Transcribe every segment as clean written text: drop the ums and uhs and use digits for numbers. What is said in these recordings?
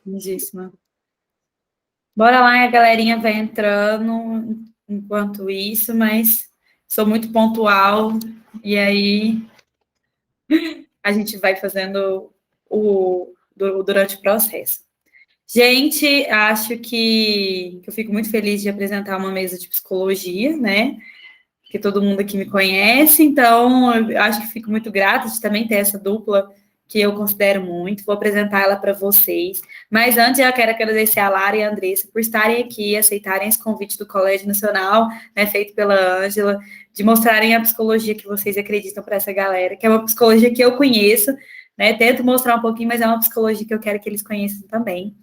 Lindíssima. Bora lá, a galerinha vai entrando enquanto isso, mas sou muito pontual, e aí a gente vai fazendo durante o processo. Gente, acho que eu fico muito feliz de apresentar uma mesa de psicologia, né? Que todo mundo aqui me conhece, então eu acho que fico muito grata de também ter essa dupla que eu considero muito. Vou apresentar ela para vocês. Mas antes, eu quero agradecer a Lara e a Andressa por estarem aqui, aceitarem esse convite do Colégio Nacional, né, feito pela Ângela, de mostrarem a psicologia que vocês acreditam para essa galera, que é uma psicologia que eu conheço, né? Tento mostrar um pouquinho, mas é uma psicologia que eu quero que eles conheçam também.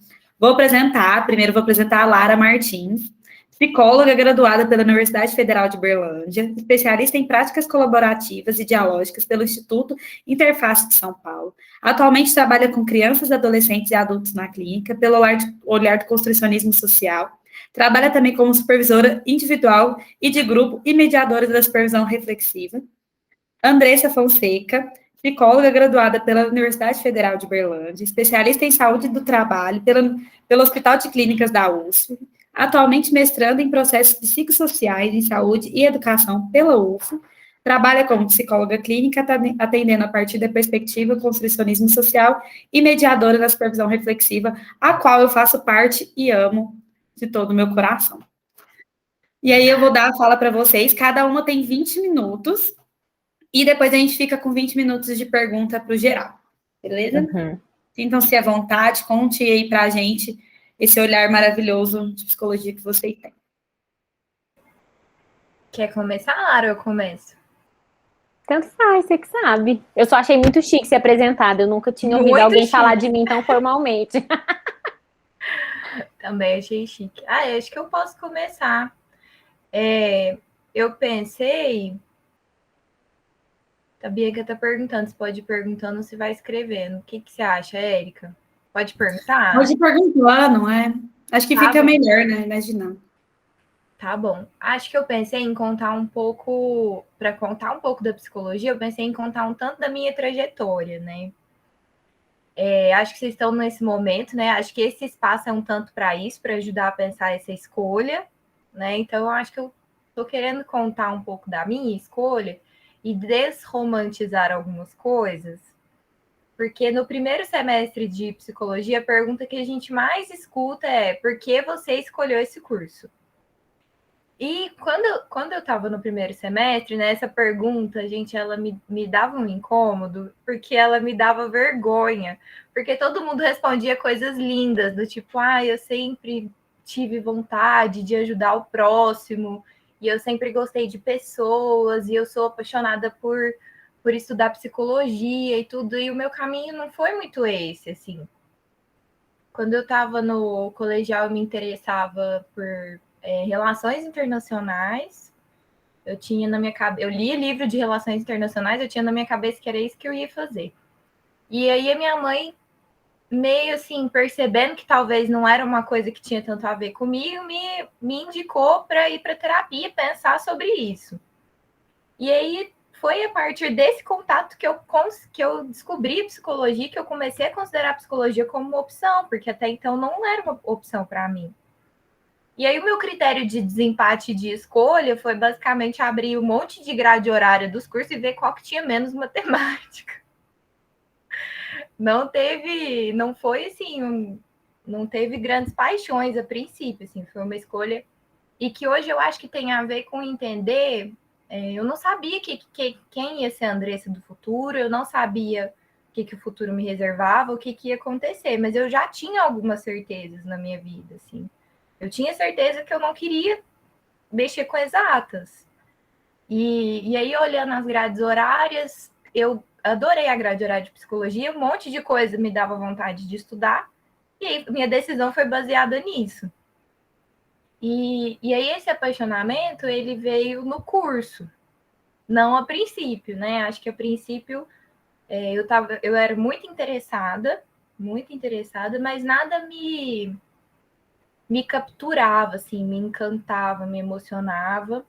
Primeiro vou apresentar a Lara Martins, psicóloga graduada pela Universidade Federal de Berlândia, especialista em práticas colaborativas e dialógicas pelo Instituto Interface de São Paulo. Atualmente trabalha com crianças, adolescentes e adultos na clínica, pelo olhar do construcionismo social. Trabalha também como supervisora individual e de grupo e mediadora da supervisão reflexiva. Andressa Fonseca, psicóloga graduada pela Universidade Federal de Berlândia, especialista em saúde do trabalho pelo Hospital de Clínicas da USF, atualmente mestrando em processos psicossociais em saúde e educação pela UFO, trabalha como psicóloga clínica, atendendo a partir da perspectiva construcionismo social e mediadora da supervisão reflexiva, a qual eu faço parte e amo de todo o meu coração. E aí eu vou dar a fala para vocês, cada uma tem 20 minutos, e depois a gente fica com 20 minutos de pergunta para o geral, beleza? Uhum. Sintam-se à vontade, conte aí para a gente esse olhar maravilhoso de psicologia que vocês têm. Quer começar, Lara, ou eu começo? Tanto faz, você que sabe. Eu só achei muito chique ser apresentada. Eu nunca tinha ouvido Muito alguém chique. falar de mim tão formalmente. Também achei chique. Eu acho que eu posso começar. Eu pensei... A Bianca está perguntando, se pode ir perguntando, se vai escrevendo. O que você acha, Érica? Pode perguntar? Pode perguntar, não é? Acho que fica melhor, né? Imaginando. Tá bom. Acho que eu pensei em contar um pouco... Para contar um pouco da psicologia, eu pensei em contar um tanto da minha trajetória, né? Acho que vocês estão nesse momento, né? Acho que esse espaço é um tanto para isso, para ajudar a pensar essa escolha, né? Então, eu acho que eu estou querendo contar um pouco da minha escolha e desromantizar algumas coisas, porque no primeiro semestre de psicologia, a pergunta que a gente mais escuta é: por que você escolheu esse curso? E quando eu estava no primeiro semestre, né, essa pergunta, gente, ela me dava um incômodo, porque ela me dava vergonha, porque todo mundo respondia coisas lindas, do tipo, eu sempre tive vontade de ajudar o próximo, e eu sempre gostei de pessoas, e eu sou apaixonada por estudar psicologia e tudo, e o meu caminho não foi muito esse, assim. Quando eu estava no colegial, eu me interessava por relações internacionais. Eu tinha na minha cabeça, eu li livro de relações internacionais, eu tinha na minha cabeça que era isso que eu ia fazer. E aí a minha mãe, meio assim, percebendo que talvez não era uma coisa que tinha tanto a ver comigo, me indicou para ir para terapia, pensar sobre isso. E aí foi a partir desse contato que eu descobri psicologia, que eu comecei a considerar a psicologia como uma opção, porque até então não era uma opção para mim. E aí o meu critério de desempate de escolha foi basicamente abrir um monte de grade horária dos cursos e ver qual que tinha menos matemática. Não foi assim, não teve grandes paixões a princípio, assim, foi uma escolha e que hoje eu acho que tem a ver com entender. Eu não sabia quem ia ser a Andressa do futuro, eu não sabia o que o futuro me reservava, o que ia acontecer, mas eu já tinha algumas certezas na minha vida, assim. Eu tinha certeza que eu não queria mexer com exatas. E aí, olhando as grades horárias, eu adorei a grade horária de psicologia, um monte de coisa me dava vontade de estudar, e aí minha decisão foi baseada nisso. E aí esse apaixonamento, ele veio no curso, não a princípio, né? Acho que a princípio eu era muito interessada, mas nada me capturava, assim, me encantava, me emocionava,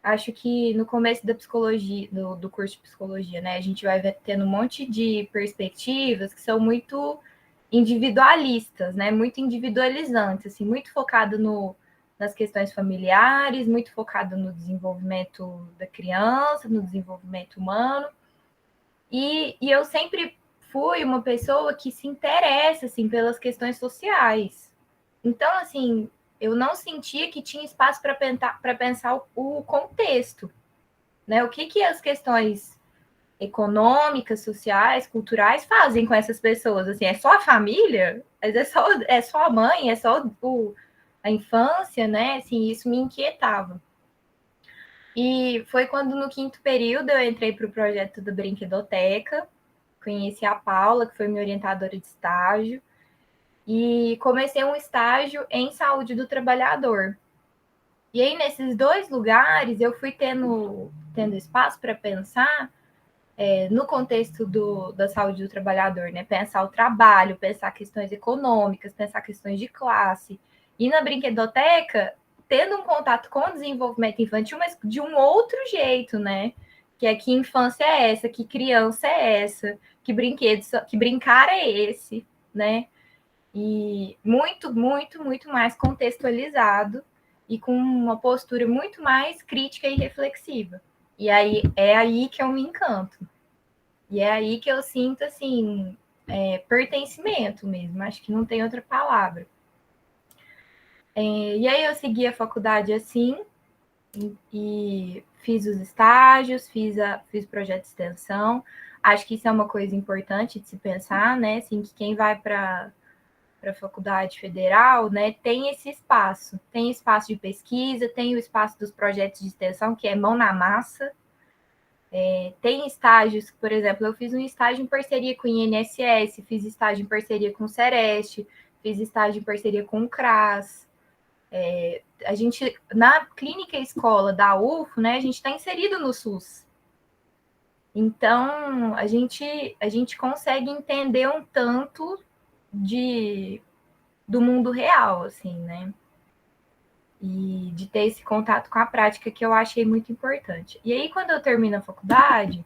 acho que no começo da psicologia, do curso de psicologia, né, a gente vai tendo um monte de perspectivas que são muito individualistas, né, muito individualizantes, assim, muito focado nas questões familiares, muito focado no desenvolvimento da criança, no desenvolvimento humano. E eu sempre fui uma pessoa que se interessa, assim, pelas questões sociais. Então, assim, eu não sentia que tinha espaço para pensar o contexto, né? O que as questões econômicas, sociais, culturais fazem com essas pessoas? Assim, é só a família? Mas é só a mãe? É só a infância, né? Assim, isso me inquietava. E foi quando no 5º período eu entrei para o projeto da Brinquedoteca, conheci a Paula, que foi minha orientadora de estágio, e comecei um estágio em saúde do trabalhador. E aí, nesses 2 lugares, eu fui tendo espaço para pensar no contexto da saúde do trabalhador, né? Pensar o trabalho, pensar questões econômicas, pensar questões de classe. E na brinquedoteca, tendo um contato com o desenvolvimento infantil, mas de um outro jeito, né? Que infância é essa, que criança é essa, que brincar é esse, né? E muito, muito, muito mais contextualizado e com uma postura muito mais crítica e reflexiva. E aí é aí que eu me encanto. E é aí que eu sinto, assim, pertencimento mesmo. Acho que não tem outra palavra. E aí eu segui a faculdade assim, e fiz os estágios, fiz projeto de extensão. Acho que isso é uma coisa importante de se pensar, né? Assim, que quem vai para a faculdade federal, né, tem esse espaço. Tem espaço de pesquisa, tem o espaço dos projetos de extensão, que é mão na massa. Tem estágios, por exemplo, eu fiz um estágio em parceria com o INSS, fiz estágio em parceria com o Sereste, fiz estágio em parceria com o CRAS. A gente, na clínica escola da UFO, né, a gente está inserido no SUS. Então, a gente consegue entender um tanto do mundo real, assim, né? E de ter esse contato com a prática que eu achei muito importante. E aí, quando eu termino a faculdade,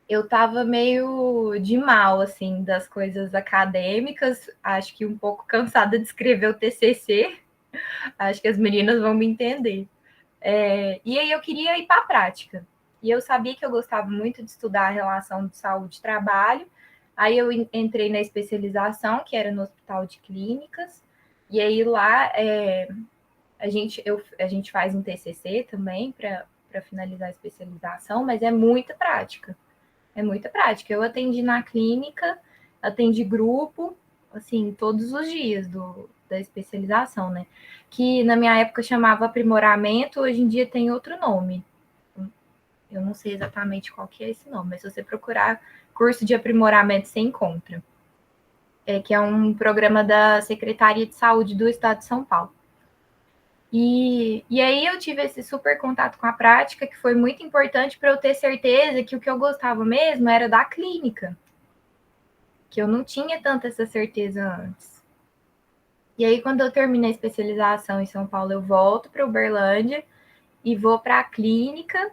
eu estava meio de mal, assim, das coisas acadêmicas, acho que um pouco cansada de escrever o TCC, acho que as meninas vão me entender. E aí eu queria ir para a prática. E eu sabia que eu gostava muito de estudar a relação de saúde e trabalho. Aí eu entrei na especialização, que era no Hospital de Clínicas. E aí lá a gente faz um TCC também para finalizar a especialização, mas é muita prática. É muita prática. Eu atendi na clínica, atendi grupo, assim, todos os dias da especialização, né? Que na minha época chamava aprimoramento, hoje em dia tem outro nome. Eu não sei exatamente qual que é esse nome, mas se você procurar curso de aprimoramento, você encontra. Que é um programa da Secretaria de Saúde do Estado de São Paulo. E aí eu tive esse super contato com a prática, que foi muito importante para eu ter certeza que o que eu gostava mesmo era da clínica, que eu não tinha tanta essa certeza antes. E aí, quando eu terminei a especialização em São Paulo, eu volto para Uberlândia e vou para a clínica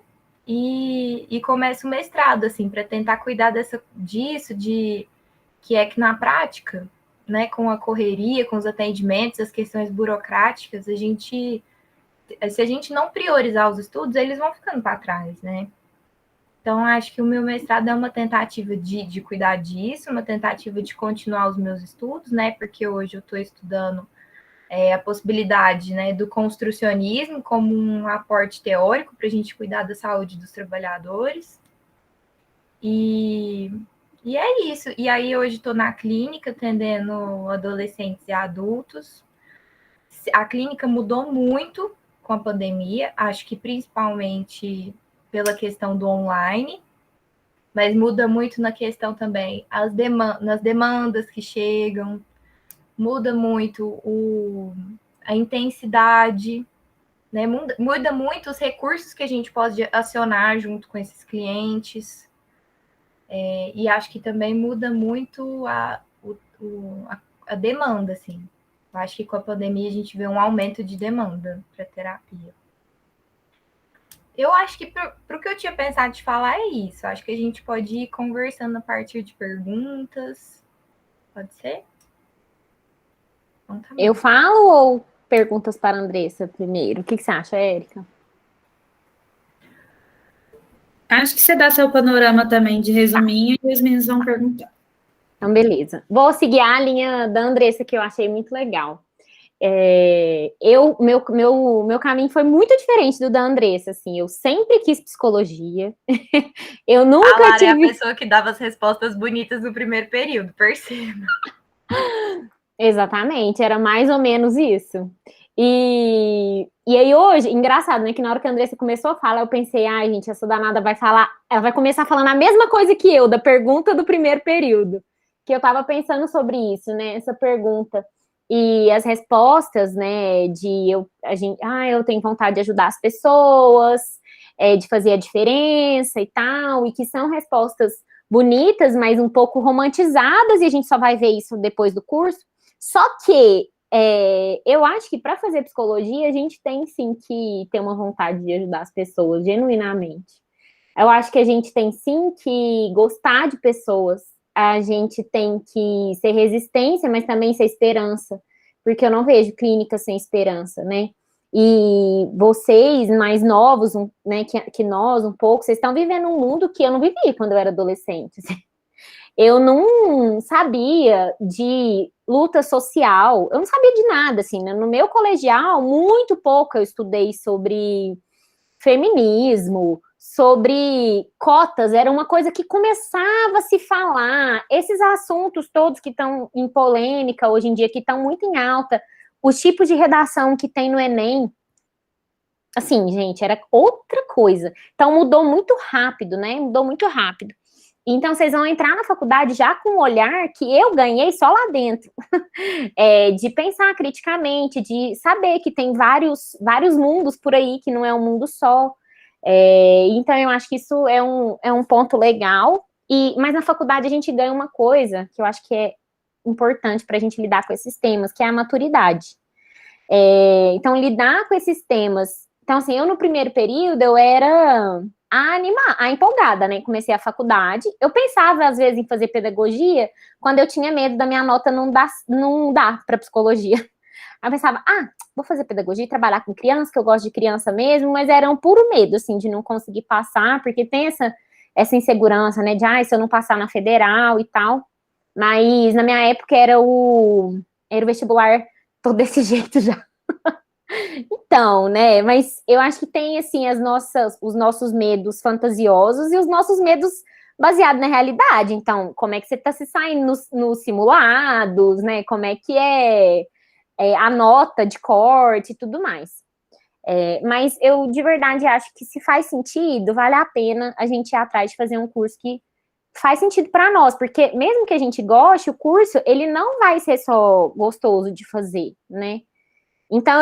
e começo o mestrado, assim, para tentar cuidar disso, que é que na prática, né, com a correria, com os atendimentos, as questões burocráticas, se a gente não priorizar os estudos, eles vão ficando para trás, né? Então, acho que o meu mestrado é uma tentativa de cuidar disso, uma tentativa de continuar os meus estudos, né? Porque hoje eu estou estudando a possibilidade, né, do construcionismo como um aporte teórico para a gente cuidar da saúde dos trabalhadores. E é isso. E aí, hoje estou na clínica atendendo adolescentes e adultos. A clínica mudou muito com a pandemia, acho que principalmente pela questão do online, mas muda muito na questão também nas demandas que chegam, muda muito a intensidade, né? Muda muito os recursos que a gente pode acionar junto com esses clientes, e acho que também muda muito a demanda, assim. Eu acho que com a pandemia a gente vê um aumento de demanda para terapia. Eu acho que pro que eu tinha pensado de falar é isso. Acho que a gente pode ir conversando a partir de perguntas. Pode ser? Então tá Eu bom. falo ou perguntas para a Andressa primeiro? O que você acha, Érica? Acho que você dá seu panorama também de resuminho e os meninos vão perguntar. Então, beleza. Vou seguir a linha da Andressa, que eu achei muito legal. Meu caminho foi muito diferente do da Andressa, assim, eu sempre quis psicologia, eu A nunca Lara é a tive, pessoa que dava as respostas bonitas no primeiro período, perceba. exatamente, era mais ou menos isso, e aí hoje, engraçado, né, que na hora que a Andressa começou a falar, eu pensei, ai gente, essa danada vai falar, ela vai começar falando a mesma coisa que eu, da pergunta do primeiro período, que eu tava pensando sobre isso, né, essa pergunta. E as respostas, né, eu tenho vontade de ajudar as pessoas, de fazer a diferença e tal, e que são respostas bonitas, mas um pouco romantizadas, e a gente só vai ver isso depois do curso. Só que eu acho que para fazer psicologia, a gente tem sim que ter uma vontade de ajudar as pessoas, genuinamente. Eu acho que a gente tem sim que gostar de pessoas, a gente tem que ser resistência, mas também ser esperança, porque eu não vejo clínica sem esperança, né? E vocês, mais novos, né, que nós, um pouco, vocês estão vivendo um mundo que eu não vivi quando eu era adolescente. Eu não sabia de luta social, eu não sabia de nada, assim, né? No meu colegial, muito pouco eu estudei sobre feminismo, sobre cotas, era uma coisa que começava a se falar. Esses assuntos todos que estão em polêmica hoje em dia, que estão muito em alta, os tipos de redação que tem no Enem, assim, gente, era outra coisa. Então mudou muito rápido, né? Mudou muito rápido. Então, vocês vão entrar na faculdade já com um olhar que eu ganhei só lá dentro, de pensar criticamente, de saber que tem vários mundos por aí, que não é um mundo só. Então, eu acho que isso é um ponto legal, mas na faculdade a gente ganha uma coisa que eu acho que é importante para a gente lidar com esses temas, que é a maturidade. Então, lidar com esses temas. Então, assim, eu no primeiro período, eu era a empolgada, né? Comecei a faculdade. Eu pensava, às vezes, em fazer pedagogia quando eu tinha medo da minha nota não dar para psicologia. Aí eu pensava, vou fazer pedagogia e trabalhar com criança, que eu gosto de criança mesmo, mas era um puro medo, assim, de não conseguir passar, porque tem essa insegurança, né? De, se eu não passar na federal e tal. Mas na minha época era o vestibular todo desse jeito já. Então, né? Mas eu acho que tem assim os nossos medos fantasiosos e os nossos medos baseados na realidade. Então, como é que você está se saindo nos simulados, né? Como é que a nota de corte e tudo mais. Mas eu de verdade acho que se faz sentido, vale a pena a gente ir atrás de fazer um curso que faz sentido para nós, porque mesmo que a gente goste, o curso ele não vai ser só gostoso de fazer, né? Então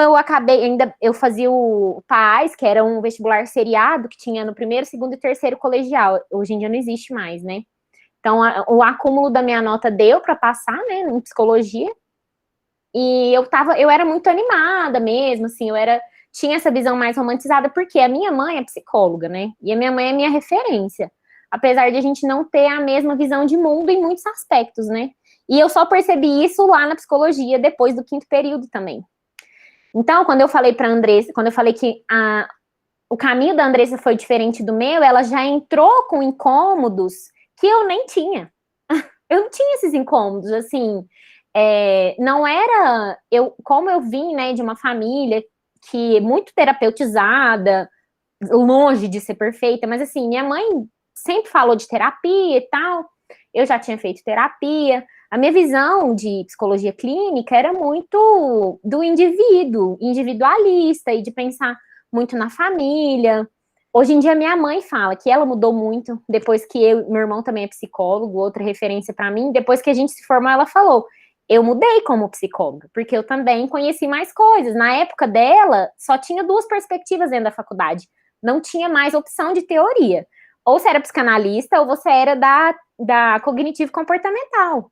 eu fazia o PAS, que era um vestibular seriado que tinha no primeiro, segundo e terceiro colegial. Hoje em dia não existe mais, né? Então o acúmulo da minha nota deu para passar, né, em psicologia. E eu era muito animada mesmo, assim, tinha essa visão mais romantizada, porque a minha mãe é psicóloga, né? E a minha mãe é minha referência. Apesar de a gente não ter a mesma visão de mundo em muitos aspectos, né? E eu só percebi isso lá na psicologia depois do quinto período também. Então, quando eu falei para a Andressa, quando eu falei que o caminho da Andressa foi diferente do meu, ela já entrou com incômodos que eu nem tinha. Eu não tinha esses incômodos, assim, não era, como eu vim, né, de uma família que é muito terapeutizada, longe de ser perfeita, mas assim, minha mãe sempre falou de terapia e tal, eu já tinha feito terapia, a minha visão de psicologia clínica era muito do indivíduo, individualista, e de pensar muito na família. Hoje em dia, minha mãe fala que ela mudou muito, depois que meu irmão também é psicólogo, outra referência para mim, depois que a gente se formou, ela falou, eu mudei como psicóloga, porque eu também conheci mais coisas. Na época dela, só tinha 2 perspectivas dentro da faculdade, não tinha mais opção de teoria. Ou você era psicanalista, ou você era da cognitivo-comportamental.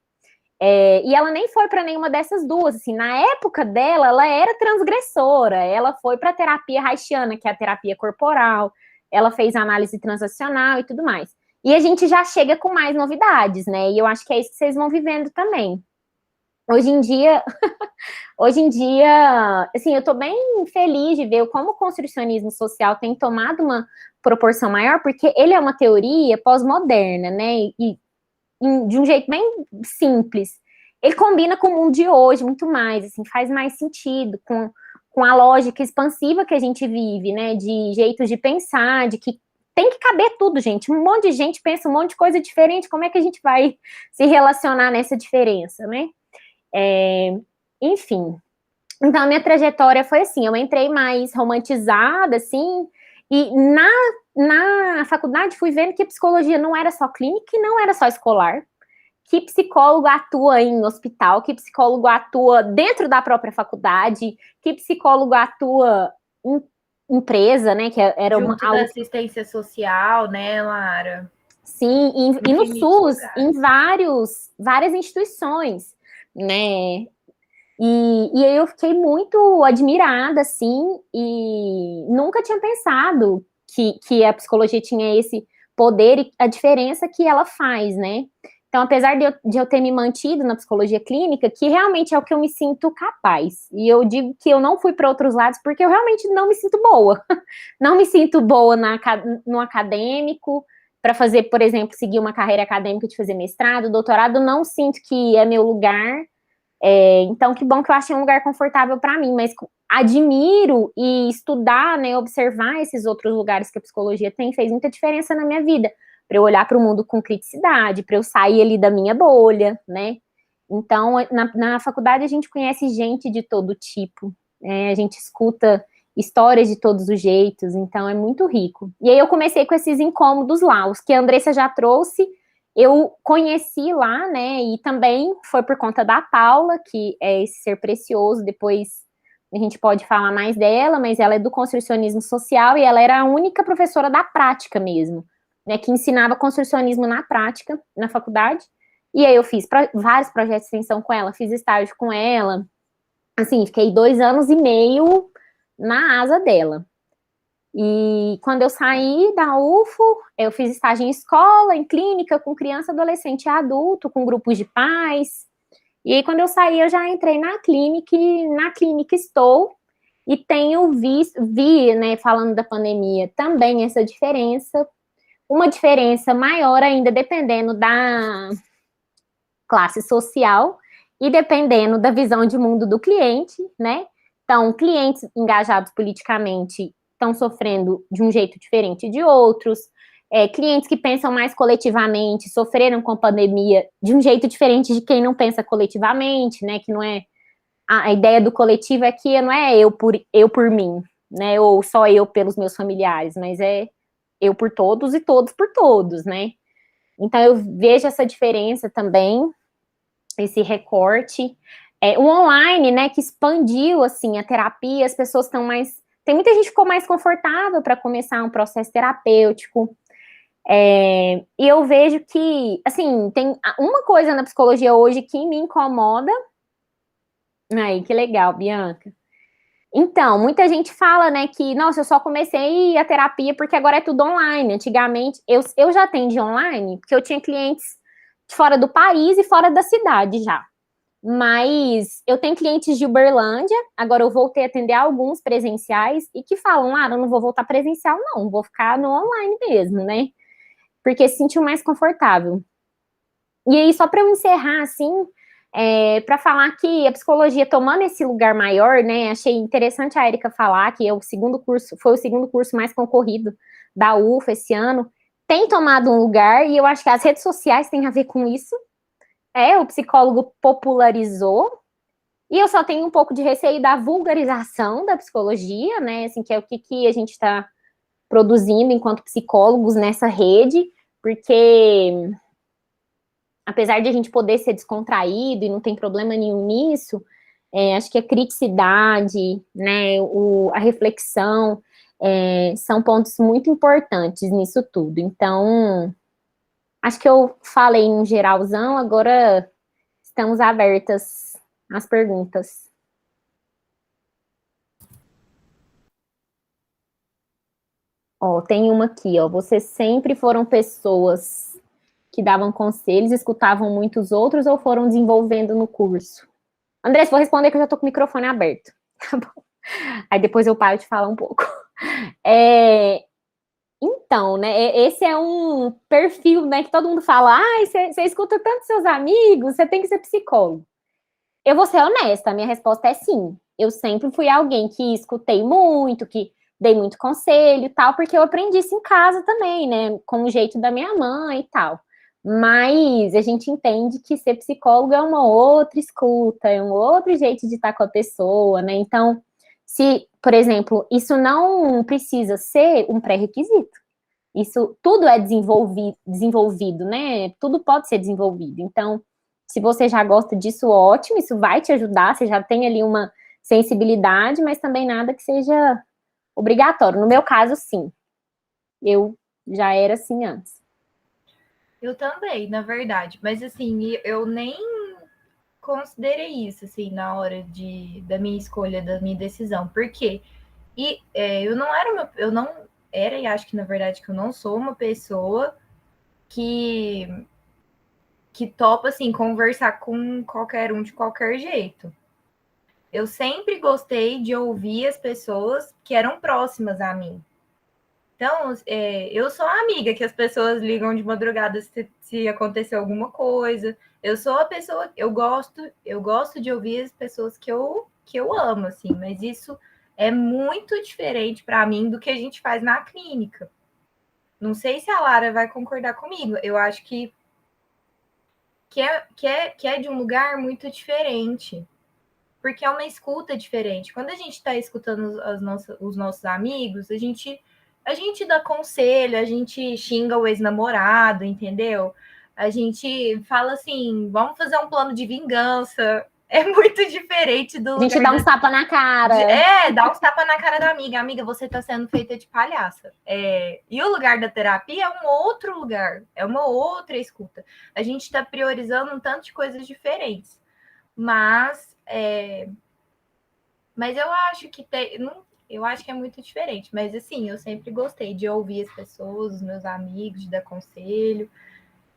E ela nem foi para nenhuma dessas duas. Assim, na época dela, ela era transgressora. Ela foi para a terapia haitiana, que é a terapia corporal. ela fez análise transacional e tudo mais. E a gente já chega com mais novidades, né? E eu acho que é isso que vocês vão vivendo também. Hoje em dia, assim, eu estou bem feliz de ver como o construcionismo social tem tomado uma proporção maior, porque ele é uma teoria pós-moderna, né? E de um jeito bem simples. Ele combina com o mundo de hoje muito mais, assim, faz mais sentido com a lógica expansiva que a gente vive, né? De jeitos de pensar, de que tem que caber tudo, gente. Um monte de gente pensa um monte de coisa diferente, como é que a gente vai se relacionar nessa diferença, né? Enfim. Então, a minha trajetória foi assim, eu entrei mais romantizada, assim, e na faculdade fui vendo que psicologia não era só clínica e não era só escolar, que psicólogo atua em hospital, que psicólogo atua dentro da própria faculdade, que psicólogo atua em empresa, né, que era junto da assistência social, né, Lara? Sim, e no SUS, em várias instituições, né, e aí eu fiquei muito admirada, assim, e nunca tinha pensado que a psicologia tinha esse poder e a diferença que ela faz, né? Então, apesar de eu ter me mantido na psicologia clínica, que realmente é o que eu me sinto capaz, e eu digo que eu não fui para outros lados porque eu realmente não me sinto boa. Não me sinto boa no acadêmico, para fazer, por exemplo, seguir uma carreira acadêmica de fazer mestrado, doutorado, não sinto que é meu lugar. Então, que bom que eu achei um lugar confortável para mim, mas admiro e estudar, né, observar esses outros lugares que a psicologia tem, fez muita diferença na minha vida, para eu olhar para o mundo com criticidade, para eu sair ali da minha bolha, né? Então, na faculdade a gente conhece gente de todo tipo, a gente escuta histórias de todos os jeitos, então é muito rico. E aí eu comecei com esses incômodos lá, os que a Andressa já trouxe, eu conheci lá, né, e também foi por conta da Paula, que é esse ser precioso, depois a gente pode falar mais dela, mas ela é do construcionismo social e ela era a única professora da prática mesmo, né, que ensinava construcionismo na prática, na faculdade, e aí eu fiz vários projetos de extensão com ela, fiz estágio com ela, assim, fiquei 2 anos e meio na asa dela. E quando eu saí da UFO, eu fiz estágio em escola, em clínica, com criança, adolescente e adulto, com grupos de pais. E aí, quando eu saí, eu já entrei na clínica, e na clínica estou, e tenho vi, né, falando da pandemia, também essa diferença, uma diferença maior ainda, dependendo da classe social e dependendo da visão de mundo do cliente, né? Então, clientes engajados politicamente estão sofrendo de um jeito diferente de outros, clientes que pensam mais coletivamente sofreram com a pandemia de um jeito diferente de quem não pensa coletivamente, né? Que não é a ideia do coletivo é que não é eu por mim, né? Ou só eu pelos meus familiares, mas é eu por todos e todos por todos, né? Então eu vejo essa diferença também, esse recorte. O online, né, que expandiu, assim, a terapia, as pessoas estão mais... Tem muita gente que ficou mais confortável para começar um processo terapêutico. E eu vejo que, assim, tem uma coisa na psicologia hoje que me incomoda. Aí, que legal, Bianca. Então, muita gente fala, né, que, nossa, eu só comecei a terapia porque agora é tudo online. Antigamente, eu já atendi online, porque eu tinha clientes fora do país e fora da cidade já. Mas eu tenho clientes de Uberlândia, agora eu voltei a atender alguns presenciais e que falam, eu não vou voltar presencial, não, vou ficar no online mesmo, né? Porque se sentiu mais confortável. E aí, só para eu encerrar, assim, para falar que a psicologia tomando esse lugar maior, né? Achei interessante a Erika falar que foi o segundo curso mais concorrido da UFA esse ano, tem tomado um lugar, e eu acho que as redes sociais têm a ver com isso. O psicólogo popularizou, e eu só tenho um pouco de receio da vulgarização da psicologia, né, assim, que é o que a gente está produzindo enquanto psicólogos nessa rede, porque apesar de a gente poder ser descontraído e não tem problema nenhum nisso, acho que a criticidade, né, a reflexão, são pontos muito importantes nisso tudo. Então, acho que eu falei em geralzão, agora estamos abertas às perguntas. Ó, tem uma aqui, ó. Vocês sempre foram pessoas que davam conselhos, escutavam muitos outros ou foram desenvolvendo no curso? Andressa, vou responder que eu já tô com o microfone aberto. Tá bom? Aí depois eu paro de falar um pouco. Então, né, esse é um perfil, né, que todo mundo fala, você escuta tanto seus amigos, você tem que ser psicólogo. Eu vou ser honesta, a minha resposta é sim. Eu sempre fui alguém que escutei muito, que dei muito conselho e tal, porque eu aprendi isso em casa também, né, com o jeito da minha mãe e tal. Mas a gente entende que ser psicólogo é uma outra escuta, é um outro jeito de estar com a pessoa, né? Então, se, por exemplo, isso não precisa ser um pré-requisito. Isso tudo é desenvolvido, né? Tudo pode ser desenvolvido. Então, se você já gosta disso, ótimo, isso vai te ajudar, você já tem ali uma sensibilidade, mas também nada que seja obrigatório. No meu caso, sim. Eu já era assim antes. Eu também, na verdade. Mas assim, eu nem considerei isso, assim, na hora da minha escolha, da minha decisão. Por quê? Eu não era eu não era, e acho que na verdade que eu não sou uma pessoa que topa, assim, conversar com qualquer um de qualquer jeito. Eu sempre gostei de ouvir as pessoas que eram próximas a mim. Então, eu sou a amiga que as pessoas ligam de madrugada se acontecer alguma coisa. Eu sou a pessoa, eu gosto de ouvir as pessoas que eu amo, assim, mas isso é muito diferente para mim do que a gente faz na clínica. Não sei se a Lara vai concordar comigo. Eu acho que é de um lugar muito diferente, porque é uma escuta diferente. Quando a gente está escutando os nossos amigos, a gente dá conselho, a gente xinga o ex-namorado, entendeu? A gente fala assim, vamos fazer um plano de vingança. É muito diferente do A gente lugar dá uns tapa na cara. dá uns tapa na cara da amiga. Amiga, você tá sendo feita de palhaça. E o lugar da terapia é um outro lugar, é uma outra escuta. A gente está priorizando um tanto de coisas diferentes. Mas eu acho que eu acho que é muito diferente. Mas assim, eu sempre gostei de ouvir as pessoas, os meus amigos, de dar conselho.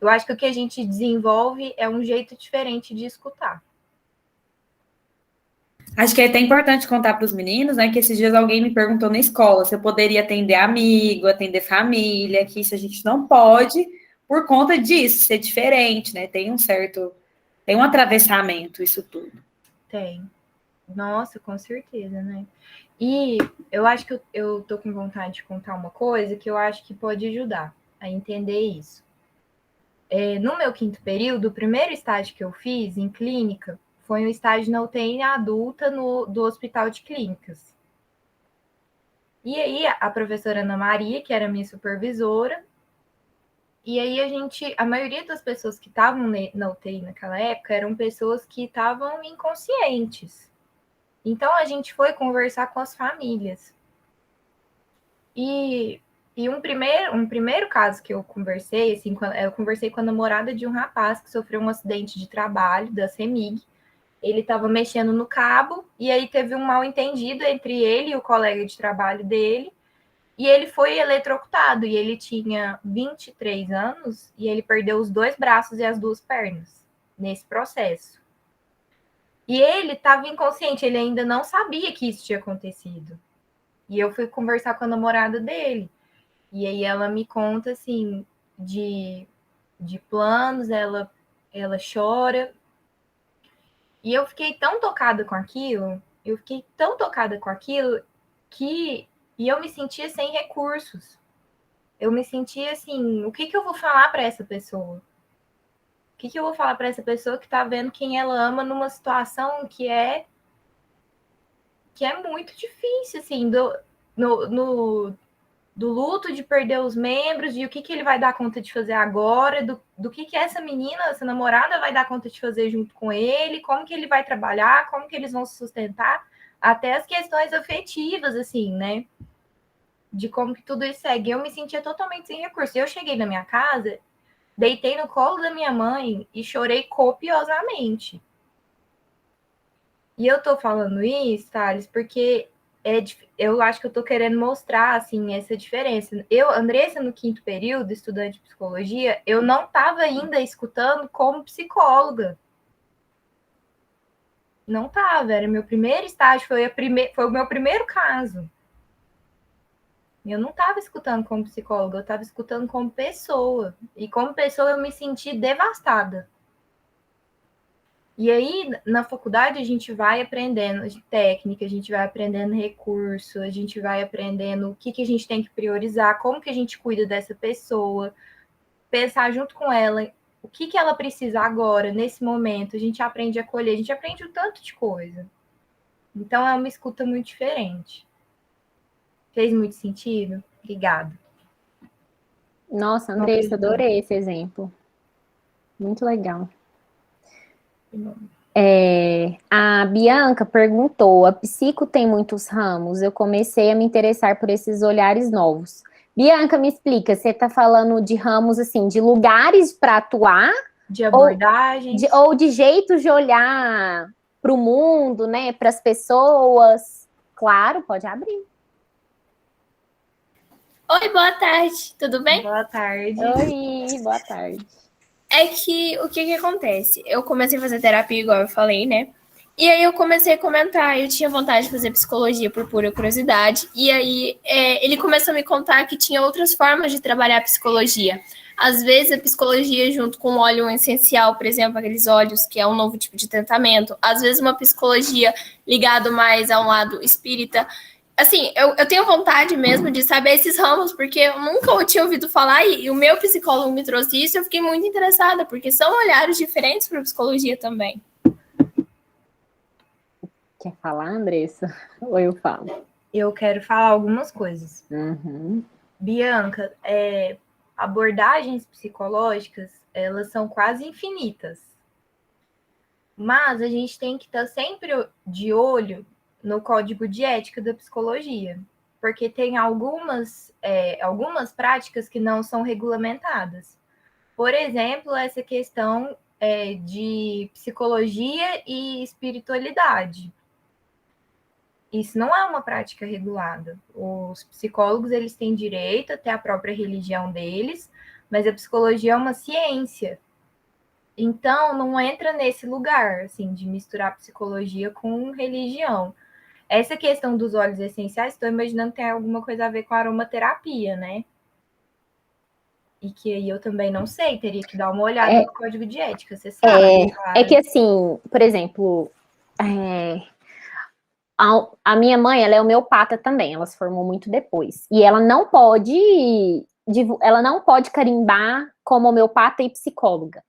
Eu acho que o que a gente desenvolve é um jeito diferente de escutar. Acho que é até importante contar para os meninos, né, que esses dias alguém me perguntou na escola se eu poderia atender amigo, atender família, que isso a gente não pode por conta disso, ser diferente, né? Tem um atravessamento isso tudo. Tem. Nossa, com certeza, né? E eu acho que eu tô com vontade de contar uma coisa que eu acho que pode ajudar a entender isso. No meu quinto período, o primeiro estágio que eu fiz em clínica foi um estágio na UTI adulta do Hospital de Clínicas. E aí, a professora Ana Maria, que era minha supervisora, e aí a maioria das pessoas que estavam na UTI naquela época eram pessoas que estavam inconscientes. Então, a gente foi conversar com as famílias. E um primeiro caso que eu conversei, assim, eu conversei com a namorada de um rapaz que sofreu um acidente de trabalho da CEMIG. Ele estava mexendo no cabo e aí teve um mal-entendido entre ele e o colega de trabalho dele. E ele foi eletrocutado e ele tinha 23 anos e ele perdeu os 2 braços e as 2 pernas nesse processo. E ele estava inconsciente, ele ainda não sabia que isso tinha acontecido. E eu fui conversar com a namorada dele. E aí ela me conta, assim, de planos, ela chora. E eu fiquei tão tocada com aquilo, que eu me sentia sem recursos. Eu me sentia assim, o que eu vou falar para essa pessoa? O que eu vou falar para essa pessoa que está vendo quem ela ama numa situação que é muito difícil, assim, do luto de perder os membros, e o que ele vai dar conta de fazer agora, do que essa menina, essa namorada vai dar conta de fazer junto com ele, como que ele vai trabalhar, como que eles vão se sustentar, até as questões afetivas, assim, né? De como que tudo isso segue. Eu me sentia totalmente sem recurso. Eu cheguei na minha casa, deitei no colo da minha mãe e chorei copiosamente. E eu tô falando isso, Thales, porque eu acho que eu estou querendo mostrar, assim, essa diferença. Eu, Andressa, no 5º período, estudante de psicologia, eu não estava ainda escutando como psicóloga. Não estava, era meu primeiro estágio, foi o meu primeiro caso. Eu não estava escutando como psicóloga, eu estava escutando como pessoa. E como pessoa eu me senti devastada. E aí, na faculdade, a gente vai aprendendo técnica, a gente vai aprendendo recurso, a gente vai aprendendo o que a gente tem que priorizar, como que a gente cuida dessa pessoa, pensar junto com ela o que ela precisa agora, nesse momento. A gente aprende a acolher, a gente aprende um tanto de coisa. Então, é uma escuta muito diferente. Fez muito sentido? Obrigada. Nossa, Andressa, adorei esse exemplo. Muito legal. A Bianca perguntou: a psico tem muitos ramos? Eu comecei a me interessar por esses olhares novos. Bianca, me explica, você está falando de ramos, assim, de lugares para atuar? De abordagens? Ou de jeitos de olhar para o mundo, né, para as pessoas? Claro, pode abrir. Oi, boa tarde, tudo bem? Boa tarde. Oi, boa tarde. É que, o que acontece? Eu comecei a fazer terapia, igual eu falei, né? E aí eu comecei a comentar, eu tinha vontade de fazer psicologia por pura curiosidade, e aí ele começou a me contar que tinha outras formas de trabalhar a psicologia. Às vezes a psicologia junto com óleo essencial, por exemplo, aqueles óleos que é um novo tipo de tratamento. Às vezes uma psicologia ligada mais a um lado espírita. Assim, eu tenho vontade mesmo de saber esses ramos, porque eu nunca tinha ouvido falar, e o meu psicólogo me trouxe isso, e eu fiquei muito interessada, porque são olhares diferentes para a psicologia também. Quer falar, Andressa? Ou eu falo? Eu quero falar algumas coisas. Bianca, abordagens psicológicas, elas são quase infinitas. Mas a gente tem que estar sempre de olho no código de ética da psicologia, porque tem algumas práticas que não são regulamentadas. Por exemplo, essa questão de psicologia e espiritualidade. Isso não é uma prática regulada. Os psicólogos, eles têm direito a ter a própria religião deles, mas a psicologia é uma ciência. Então, não entra nesse lugar, assim, de misturar psicologia com religião. Essa questão dos óleos essenciais, estou imaginando que tem alguma coisa a ver com aromaterapia, né? E que aí eu também não sei, teria que dar uma olhada no código de ética, você sabe? É que assim, por exemplo, a minha mãe, ela é homeopata também, ela se formou muito depois. E ela não pode carimbar como homeopata e psicóloga.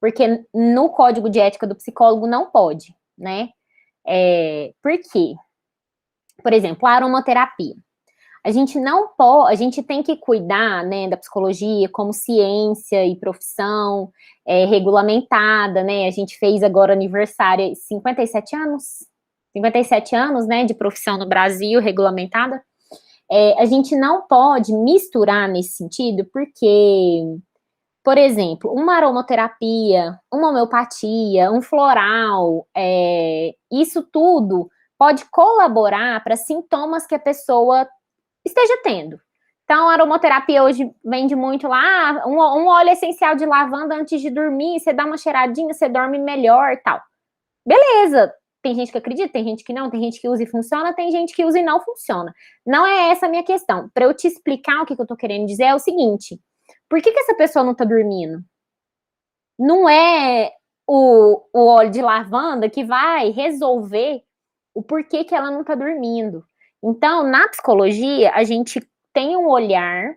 Porque no código de ética do psicólogo não pode, né? Por quê? Por exemplo, a aromaterapia. A gente tem que cuidar, né, da psicologia como ciência e profissão regulamentada, né? A gente fez agora aniversário 57 anos, né, de profissão no Brasil regulamentada. A gente não pode misturar nesse sentido, porque, por exemplo, uma aromaterapia, uma homeopatia, um floral, isso tudo pode colaborar para sintomas que a pessoa esteja tendo. Então, a aromaterapia hoje vende muito lá, um óleo essencial de lavanda antes de dormir, você dá uma cheiradinha, você dorme melhor e tal. Beleza, tem gente que acredita, tem gente que não, tem gente que usa e funciona, tem gente que usa e não funciona. Não é essa a minha questão. Para eu te explicar o que eu tô querendo dizer é o seguinte: por que essa pessoa não tá dormindo? Não é o óleo de lavanda que vai resolver o porquê que ela não tá dormindo. Então, na psicologia, a gente tem um olhar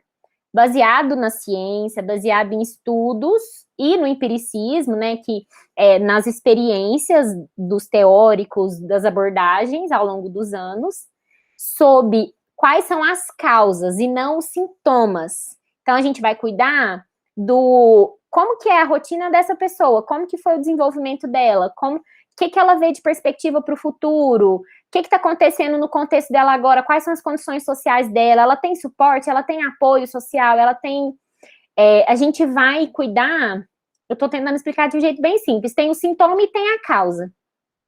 baseado na ciência, baseado em estudos e no empiricismo, né, que nas experiências dos teóricos das abordagens ao longo dos anos, sobre quais são as causas e não os sintomas. Então, a gente vai cuidar do como que é a rotina dessa pessoa, como que foi o desenvolvimento dela, o que ela vê de perspectiva para o futuro, o que está acontecendo no contexto dela agora, quais são as condições sociais dela, ela tem suporte, ela tem apoio social, ela tem... a gente vai cuidar, eu estou tentando explicar de um jeito bem simples, tem o sintoma e tem a causa,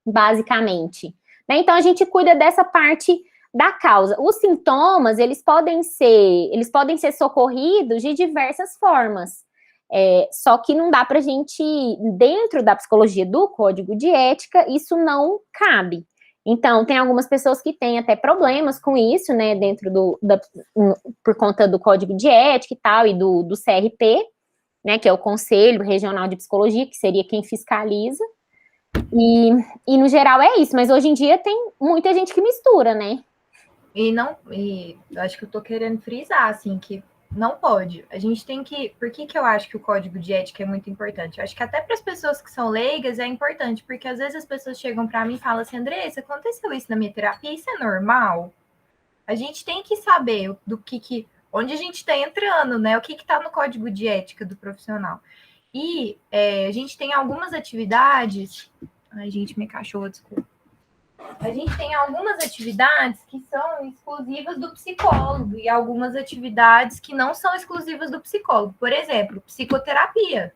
basicamente. Né? Então, a gente cuida dessa parte da causa. Os sintomas, eles podem ser socorridos de diversas formas. Só que não dá para a gente, dentro da psicologia do código de ética, isso não cabe. Então, tem algumas pessoas que têm até problemas com isso, né, por conta do código de ética e tal, e do CRP, né, que é o Conselho Regional de Psicologia, que seria quem fiscaliza. E no geral é isso, mas hoje em dia tem muita gente que mistura, né? E eu acho que eu tô querendo frisar, assim, que não pode. A gente tem que... Por que eu acho que o código de ética é muito importante? Eu acho que até para as pessoas que são leigas é importante, porque às vezes as pessoas chegam para mim e falam assim, Andressa, aconteceu isso na minha terapia, isso é normal? A gente tem que saber onde a gente está entrando, né? O que está no código de ética do profissional. E a gente tem algumas atividades... Ai, gente, minha cachorra, desculpa. A gente tem algumas atividades que são exclusivas do psicólogo e algumas atividades que não são exclusivas do psicólogo. Por exemplo, psicoterapia.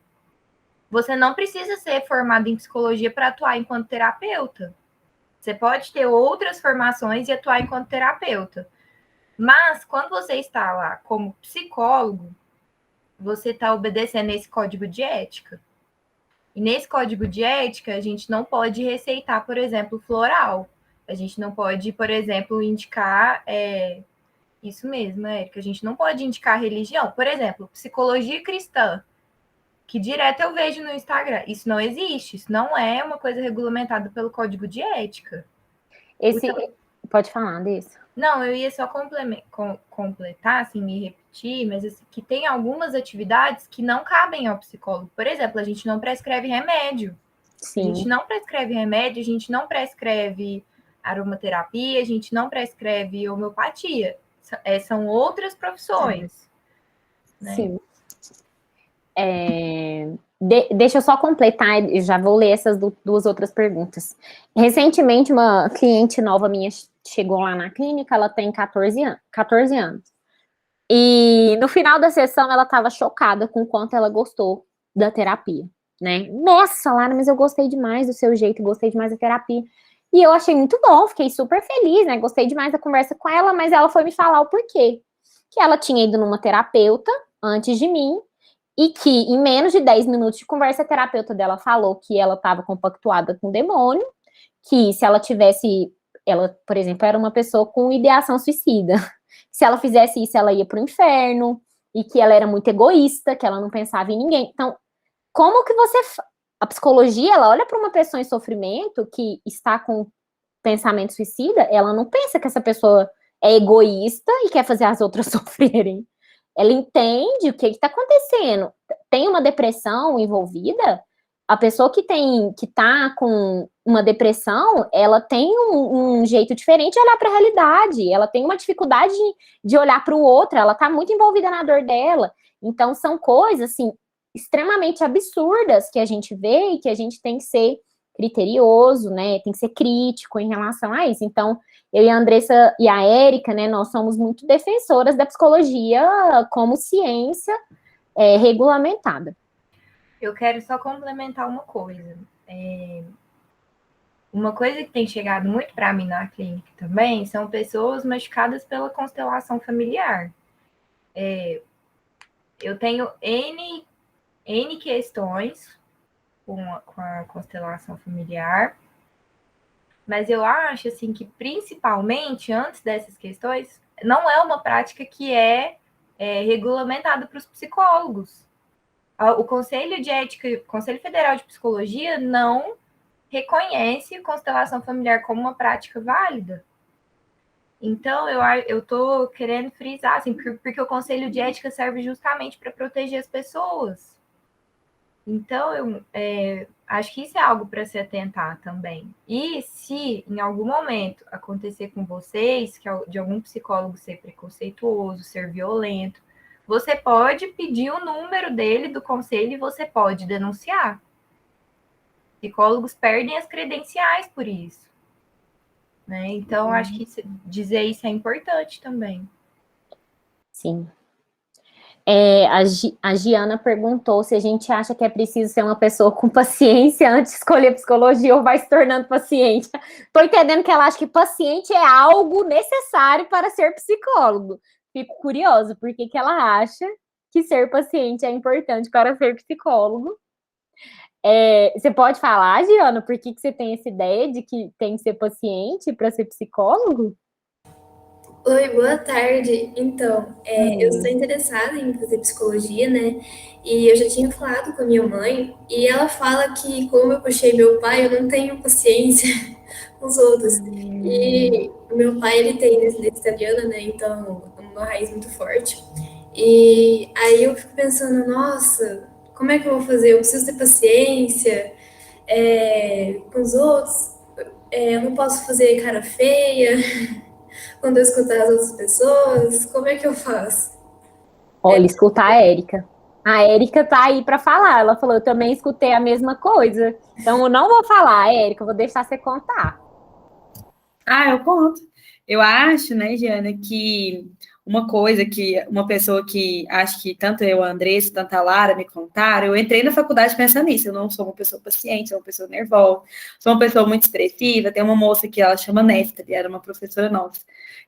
Você não precisa ser formado em psicologia para atuar enquanto terapeuta. Você pode ter outras formações e atuar enquanto terapeuta. Mas, quando você está lá como psicólogo, você está obedecendo esse código de ética. E nesse código de ética, a gente não pode receitar, por exemplo, floral. A gente não pode, por exemplo, indicar... Isso mesmo, Érica. A gente não pode indicar religião. Por exemplo, psicologia cristã, que direto eu vejo no Instagram. Isso não existe. Isso não é uma coisa regulamentada pelo código de ética. Pode falar disso. Não, eu ia só completar, assim, me repetir, mas assim, que tem algumas atividades que não cabem ao psicólogo. Por exemplo, a gente não prescreve remédio. Sim. A gente não prescreve remédio, a gente não prescreve aromaterapia, a gente não prescreve homeopatia. São outras profissões. Né? Sim. Deixa eu só completar, eu já vou ler essas duas outras perguntas. Recentemente, uma cliente nova minha chegou lá na clínica, ela tem 14 anos. E no final da sessão, ela estava chocada com o quanto ela gostou da terapia, né? Nossa, Lara, mas eu gostei demais do seu jeito, gostei demais da terapia. E eu achei muito bom, fiquei super feliz, né? Gostei demais da conversa com ela, mas ela foi me falar o porquê. Que ela tinha ido numa terapeuta antes de mim, e que em menos de 10 minutos de conversa, a terapeuta dela falou que ela estava compactuada com o demônio, que se ela tivesse... Ela, por exemplo, era uma pessoa com ideação suicida. Se ela fizesse isso, ela ia para o inferno, e que ela era muito egoísta, que ela não pensava em ninguém. Então, como que você... A psicologia, ela olha para uma pessoa em sofrimento que está com pensamento suicida, ela não pensa que essa pessoa é egoísta e quer fazer as outras sofrerem. Ela entende o que está acontecendo. Tem uma depressão envolvida, a pessoa que está com uma depressão, ela tem um jeito diferente de olhar para a realidade, ela tem uma dificuldade de olhar para o outro, ela está muito envolvida na dor dela. Então, são coisas, assim, extremamente absurdas que a gente vê e que a gente tem que ser criterioso, né, tem que ser crítico em relação a isso. Então, eu e a Andressa e a Érica, né, nós somos muito defensoras da psicologia como ciência regulamentada. Eu quero só complementar uma coisa. Uma coisa que tem chegado muito para mim na clínica também são pessoas machucadas pela constelação familiar. Eu tenho N questões com a constelação familiar, mas eu acho assim que principalmente antes dessas questões não é uma prática que é regulamentada para os psicólogos. O Conselho de Ética, Conselho Federal de Psicologia não reconhece constelação familiar como uma prática válida. Então, eu estou querendo frisar, assim, porque o Conselho de Ética serve justamente para proteger as pessoas. Então, eu acho que isso é algo para se atentar também. E se, em algum momento, acontecer com vocês, que de algum psicólogo ser preconceituoso, ser violento, você pode pedir o número dele do conselho e você pode denunciar. Psicólogos perdem as credenciais por isso. Né? Então, acho que dizer isso é importante também. Sim. A Giana perguntou se a gente acha que é preciso ser uma pessoa com paciência antes de escolher psicologia ou vai se tornando paciente. Tô entendendo que ela acha que paciente é algo necessário para ser psicólogo. Fico curiosa, por que ela acha que ser paciente é importante para ser psicólogo? Você pode falar, Giana, por que você tem essa ideia de que tem que ser paciente para ser psicólogo? Oi, boa tarde. Então, eu estou interessada em fazer psicologia, né? E eu já tinha falado com a minha mãe, e ela fala que, como eu puxei meu pai, eu não tenho paciência com os outros. E o meu pai, ele tem descendência italiana, né? Então, uma raiz muito forte. E aí eu fico pensando, nossa, como é que eu vou fazer? Eu preciso ter paciência com os outros. Eu não posso fazer cara feia quando eu escutar as outras pessoas. Como é que eu faço? Olha, escutar a Érica. A Érica tá aí para falar. Ela falou, eu também escutei a mesma coisa. Então, eu não vou falar, Érica, eu vou deixar você contar. Eu conto. Eu acho, né, Giana, que uma coisa que uma pessoa que acho que tanto eu, a Andressa, tanto a Lara me contaram, eu entrei na faculdade pensando nisso. Eu não sou uma pessoa paciente, sou uma pessoa nervosa, sou uma pessoa muito expressiva. Tem uma moça que ela chama Néfita, era uma professora nossa.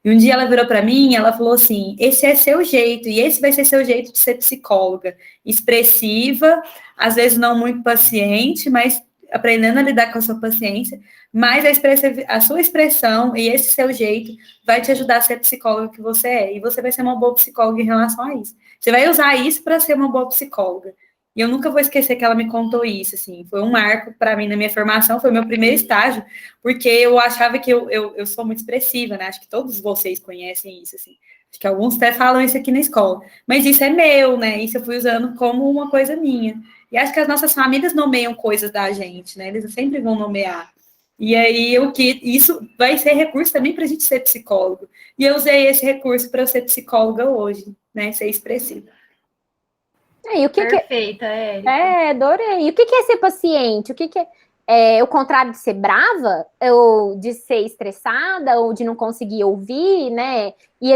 E um dia ela virou para mim e ela falou assim: esse é seu jeito, e esse vai ser seu jeito de ser psicóloga. Expressiva, às vezes não muito paciente, mas aprendendo a lidar com a sua paciência, mas a sua expressão e esse seu jeito vai te ajudar a ser a psicóloga que você é. E você vai ser uma boa psicóloga em relação a isso. Você vai usar isso para ser uma boa psicóloga. E eu nunca vou esquecer que ela me contou isso, assim. Foi um marco para mim na minha formação, foi meu primeiro estágio, porque eu achava que eu sou muito expressiva, né? Acho que todos vocês conhecem isso, assim. Acho que alguns até falam isso aqui na escola. Mas isso é meu, né? Isso eu fui usando como uma coisa minha. E acho que as nossas famílias nomeiam coisas da gente, né? Eles sempre vão nomear. E aí, isso vai ser recurso também para a gente ser psicólogo. E eu usei esse recurso para eu ser psicóloga hoje, né? Ser expressiva. E o que Perfeita, Érica. Adorei. E o que é ser paciente? O que é o contrário de ser brava? Ou de ser estressada? Ou de não conseguir ouvir, né? E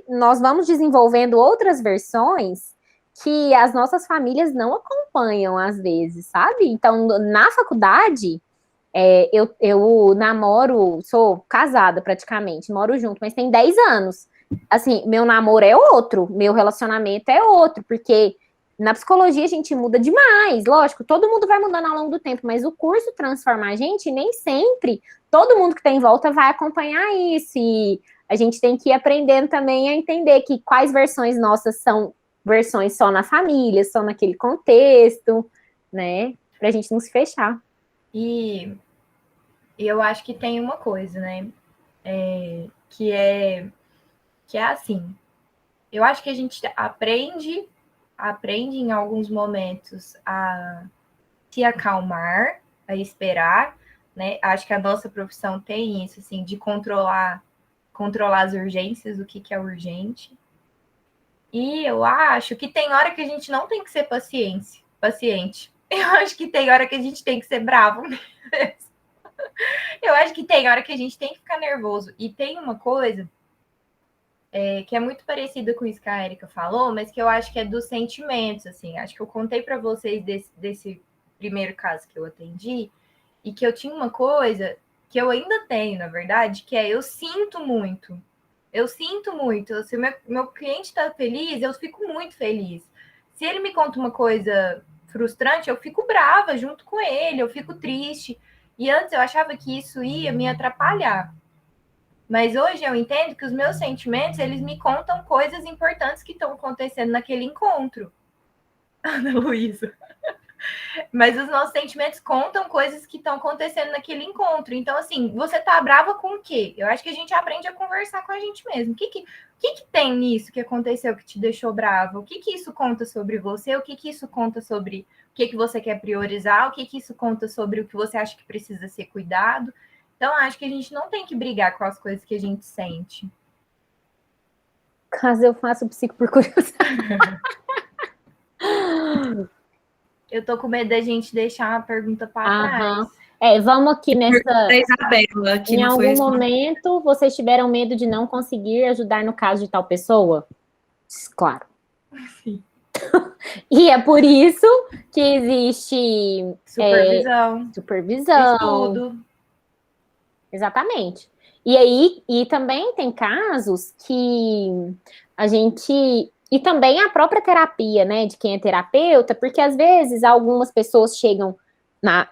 nós vamos desenvolvendo outras versões que as nossas famílias não acompanham, às vezes, sabe? Então, na faculdade, eu namoro, sou casada praticamente, moro junto, mas tem 10 anos. Assim, meu namoro é outro, meu relacionamento é outro, porque na psicologia a gente muda demais, lógico, todo mundo vai mudando ao longo do tempo, mas o curso transforma a gente, e nem sempre todo mundo que tem em volta vai acompanhar isso, e a gente tem que ir aprendendo também a entender que quais versões nossas são versões só na família, só naquele contexto, né, pra gente não se fechar. E eu acho que tem uma coisa, né, que é assim, eu acho que a gente aprende em alguns momentos a se acalmar, a esperar, né? Acho que a nossa profissão tem isso, assim, de controlar as urgências, o que é urgente. E eu acho que tem hora que a gente não tem que ser paciente. Eu acho que tem hora que a gente tem que ser bravo mesmo. Eu acho que tem hora que a gente tem que ficar nervoso. E tem uma coisa que é muito parecida com isso que a Érica falou, mas que eu acho que é dos sentimentos, assim. Acho que eu contei para vocês desse primeiro caso que eu atendi, e que eu tinha uma coisa que eu ainda tenho, na verdade, que é eu sinto muito. Eu sinto muito. Se meu cliente está feliz, eu fico muito feliz. Se ele me conta uma coisa frustrante, eu fico brava junto com ele, eu fico triste. E antes eu achava que isso ia me atrapalhar. Mas hoje eu entendo que os meus sentimentos, eles me contam coisas importantes que estão acontecendo naquele encontro. Ana Luísa. Mas os nossos sentimentos contam coisas que estão acontecendo naquele encontro. Então, assim, você tá brava com o quê? Eu acho que a gente aprende a conversar com a gente mesmo. O que tem nisso que aconteceu que te deixou brava? O que isso conta sobre você? O que isso conta sobre o que você quer priorizar? O que isso conta sobre o que você acha que precisa ser cuidado? Então, acho que a gente não tem que brigar com as coisas que a gente sente. Caso eu faça o psico por curiosidade. Eu tô com medo da gente deixar uma pergunta para trás. Vamos aqui nessa... Isabela, que em algum momento, vocês tiveram medo de não conseguir ajudar no caso de tal pessoa? Claro. Sim. E é por isso que existe supervisão. Estudo. Exatamente. E aí, e também tem casos que a gente... E também a própria terapia, né, de quem é terapeuta, porque às vezes algumas pessoas chegam na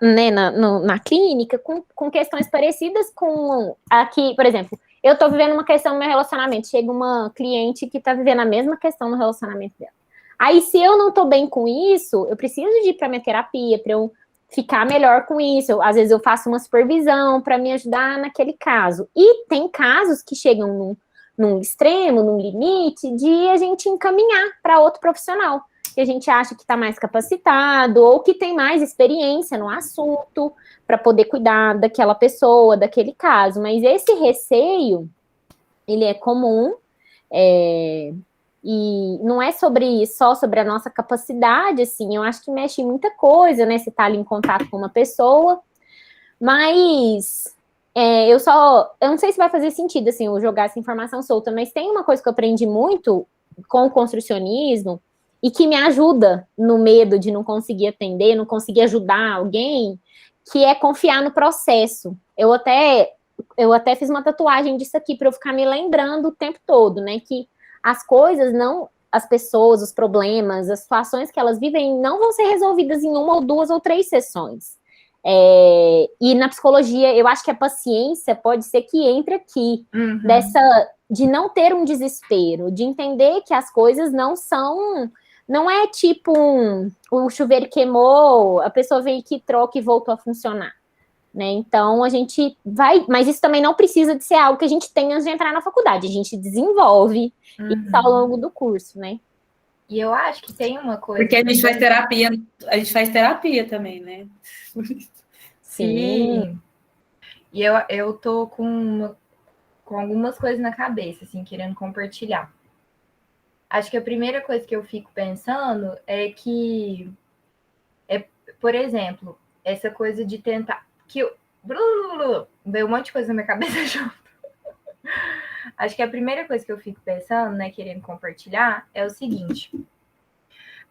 clínica com questões parecidas com aqui, por exemplo, eu tô vivendo uma questão no meu relacionamento, chega uma cliente que tá vivendo a mesma questão no relacionamento dela. Aí, se eu não tô bem com isso, eu preciso de ir pra minha terapia, pra eu ficar melhor com isso. Às vezes eu faço uma supervisão para me ajudar naquele caso. E tem casos que chegam num extremo, num limite, de a gente encaminhar para outro profissional, que a gente acha que está mais capacitado ou que tem mais experiência no assunto para poder cuidar daquela pessoa, daquele caso. Mas esse receio, ele é comum, e não é só sobre a nossa capacidade, assim, eu acho que mexe em muita coisa, né, você tá ali em contato com uma pessoa, mas eu não sei se vai fazer sentido, assim, eu jogar essa informação solta, mas tem uma coisa que eu aprendi muito com o construcionismo e que me ajuda no medo de não conseguir atender, não conseguir ajudar alguém, que é confiar no processo. Eu até fiz uma tatuagem disso aqui para eu ficar me lembrando o tempo todo, né, que as coisas as pessoas, os problemas, as situações que elas vivem não vão ser resolvidas em 1 ou 2 ou 3 sessões. E na psicologia, eu acho que a paciência pode ser que entre aqui, de não ter um desespero, de entender que as coisas não é tipo o chuveiro queimou, a pessoa veio aqui, troca e voltou a funcionar. Né? Então, a gente vai... Mas isso também não precisa de ser algo que a gente tenha antes de entrar na faculdade. A gente desenvolve isso ao longo do curso, né? E eu acho que tem uma coisa... Porque a gente faz terapia também, né? Sim. E eu tô com algumas coisas na cabeça, assim, querendo compartilhar. Acho que a primeira coisa que eu fico pensando é que... por exemplo, essa coisa de tentar... Veio um monte de coisa na minha cabeça junto. Acho que a primeira coisa que eu fico pensando, né, querendo compartilhar, é o seguinte.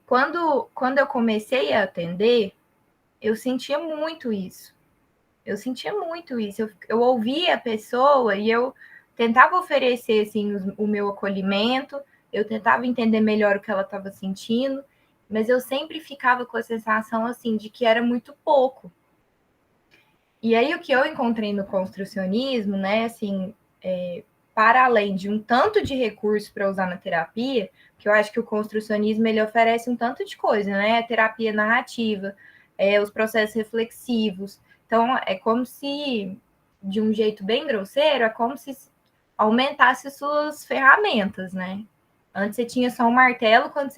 Quando eu comecei a atender, eu sentia muito isso. Eu ouvia a pessoa e eu tentava oferecer, assim, o meu acolhimento, eu tentava entender melhor o que ela estava sentindo, mas eu sempre ficava com a sensação, assim, de que era muito pouco. E aí, o que eu encontrei no construcionismo, né, assim, para além de um tanto de recursos para usar na terapia, que eu acho que o construcionismo, ele oferece um tanto de coisa, né, a terapia narrativa, os processos reflexivos. Então, é como se, de um jeito bem grosseiro, é como se aumentasse suas ferramentas, né? Antes você tinha só um martelo, quando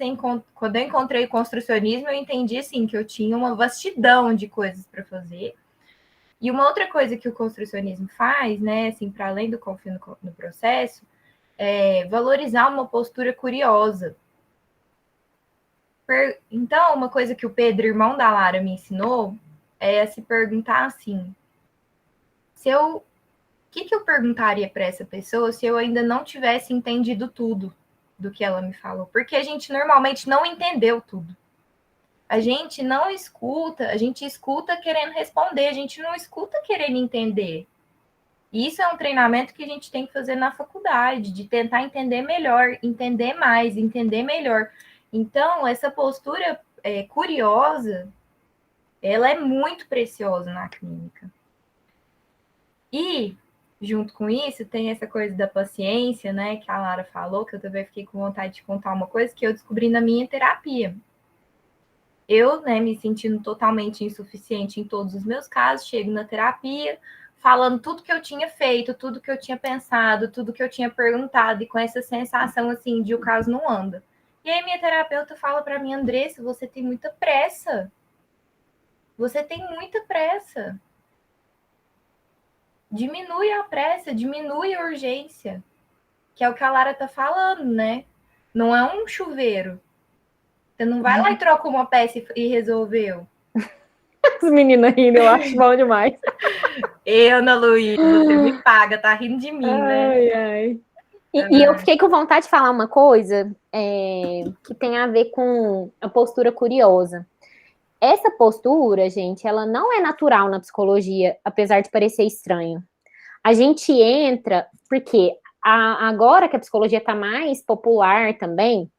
eu encontrei o construcionismo, eu entendi, assim, que eu tinha uma vastidão de coisas para fazer. E uma outra coisa que o construcionismo faz, né, assim, para além do confio no processo, é valorizar uma postura curiosa. Então, uma coisa que o Pedro, irmão da Lara, me ensinou é se perguntar assim: o que eu perguntaria para essa pessoa se eu ainda não tivesse entendido tudo do que ela me falou? Porque a gente normalmente não entendeu tudo. A gente não escuta, a gente escuta querendo responder, a gente não escuta querendo entender. E isso é um treinamento que a gente tem que fazer na faculdade, de tentar entender melhor, entender mais, entender melhor. Então, essa postura curiosa, ela é muito preciosa na clínica. E, junto com isso, tem essa coisa da paciência, né, que a Lara falou, que eu também fiquei com vontade de contar uma coisa que eu descobri na minha terapia. Eu, né, me sentindo totalmente insuficiente em todos os meus casos, chego na terapia, falando tudo que eu tinha feito, tudo que eu tinha pensado, tudo que eu tinha perguntado, e com essa sensação, assim, de o caso não anda. E aí minha terapeuta fala para mim: Andressa, você tem muita pressa. Você tem muita pressa. Diminui a pressa, diminui a urgência. Que é o que a Lara tá falando, né? Não é um chuveiro. Você não vai lá e troca uma peça e resolveu. As meninas rindo, eu acho bom demais. Ana Luísa, você me paga, tá rindo de mim, né? Ai, ai. E eu fiquei com vontade de falar uma coisa que tem a ver com a postura curiosa. Essa postura, gente, ela não é natural na psicologia, apesar de parecer estranho. A gente entra, porque agora que a psicologia está mais popular também,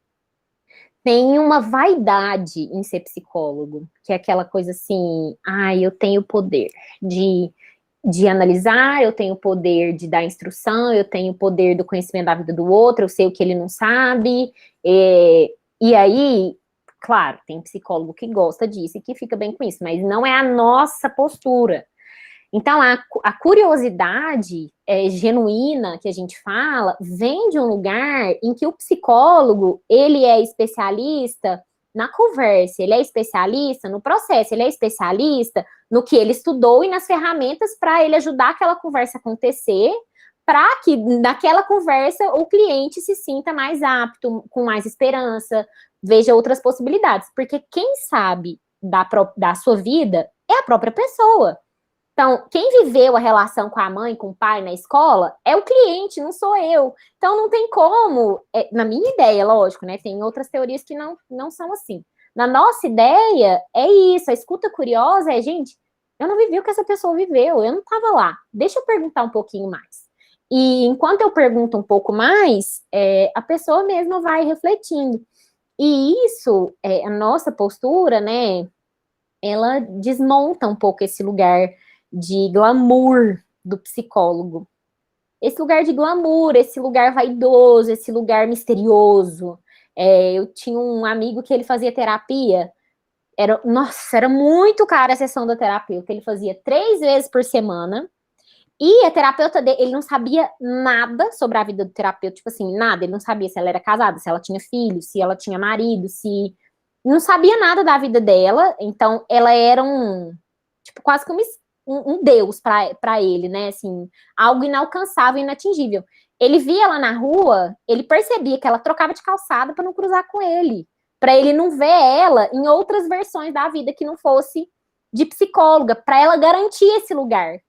tem uma vaidade em ser psicólogo, que é aquela coisa assim, eu tenho poder de analisar, eu tenho poder de dar instrução, eu tenho poder do conhecimento da vida do outro, eu sei o que ele não sabe, e aí, claro, tem psicólogo que gosta disso e que fica bem com isso, mas não é a nossa postura. Então, a curiosidade genuína que a gente fala vem de um lugar em que o psicólogo, ele é especialista na conversa, ele é especialista no processo, ele é especialista no que ele estudou e nas ferramentas para ele ajudar aquela conversa a acontecer, para que naquela conversa o cliente se sinta mais apto, com mais esperança, veja outras possibilidades. Porque quem sabe da sua vida é a própria pessoa. Então, quem viveu a relação com a mãe, com o pai na escola, é o cliente, não sou eu. Então, não tem como, na minha ideia, lógico, né? Tem outras teorias que não são assim. Na nossa ideia, é isso. A escuta curiosa gente, eu não vivi o que essa pessoa viveu, eu não estava lá. Deixa eu perguntar um pouquinho mais. E enquanto eu pergunto um pouco mais, a pessoa mesma vai refletindo. E isso, a nossa postura, né? Ela desmonta um pouco esse lugar de glamour do psicólogo. Esse lugar de glamour, esse lugar vaidoso, esse lugar misterioso. Eu tinha um amigo que ele fazia terapia. Era muito cara a sessão da terapeuta. Ele fazia 3 vezes por semana. E a terapeuta dele, ele não sabia nada sobre a vida do terapeuta. Tipo assim, nada. Ele não sabia se ela era casada, se ela tinha filhos, se ela tinha marido, se... Não sabia nada da vida dela. Então, ela era tipo, quase que um deus para ele, né? Assim, algo inalcançável, inatingível. Ele via ela na rua, ele percebia que ela trocava de calçada para não cruzar com ele, para ele não ver ela em outras versões da vida que não fosse de psicóloga, para ela garantir esse lugar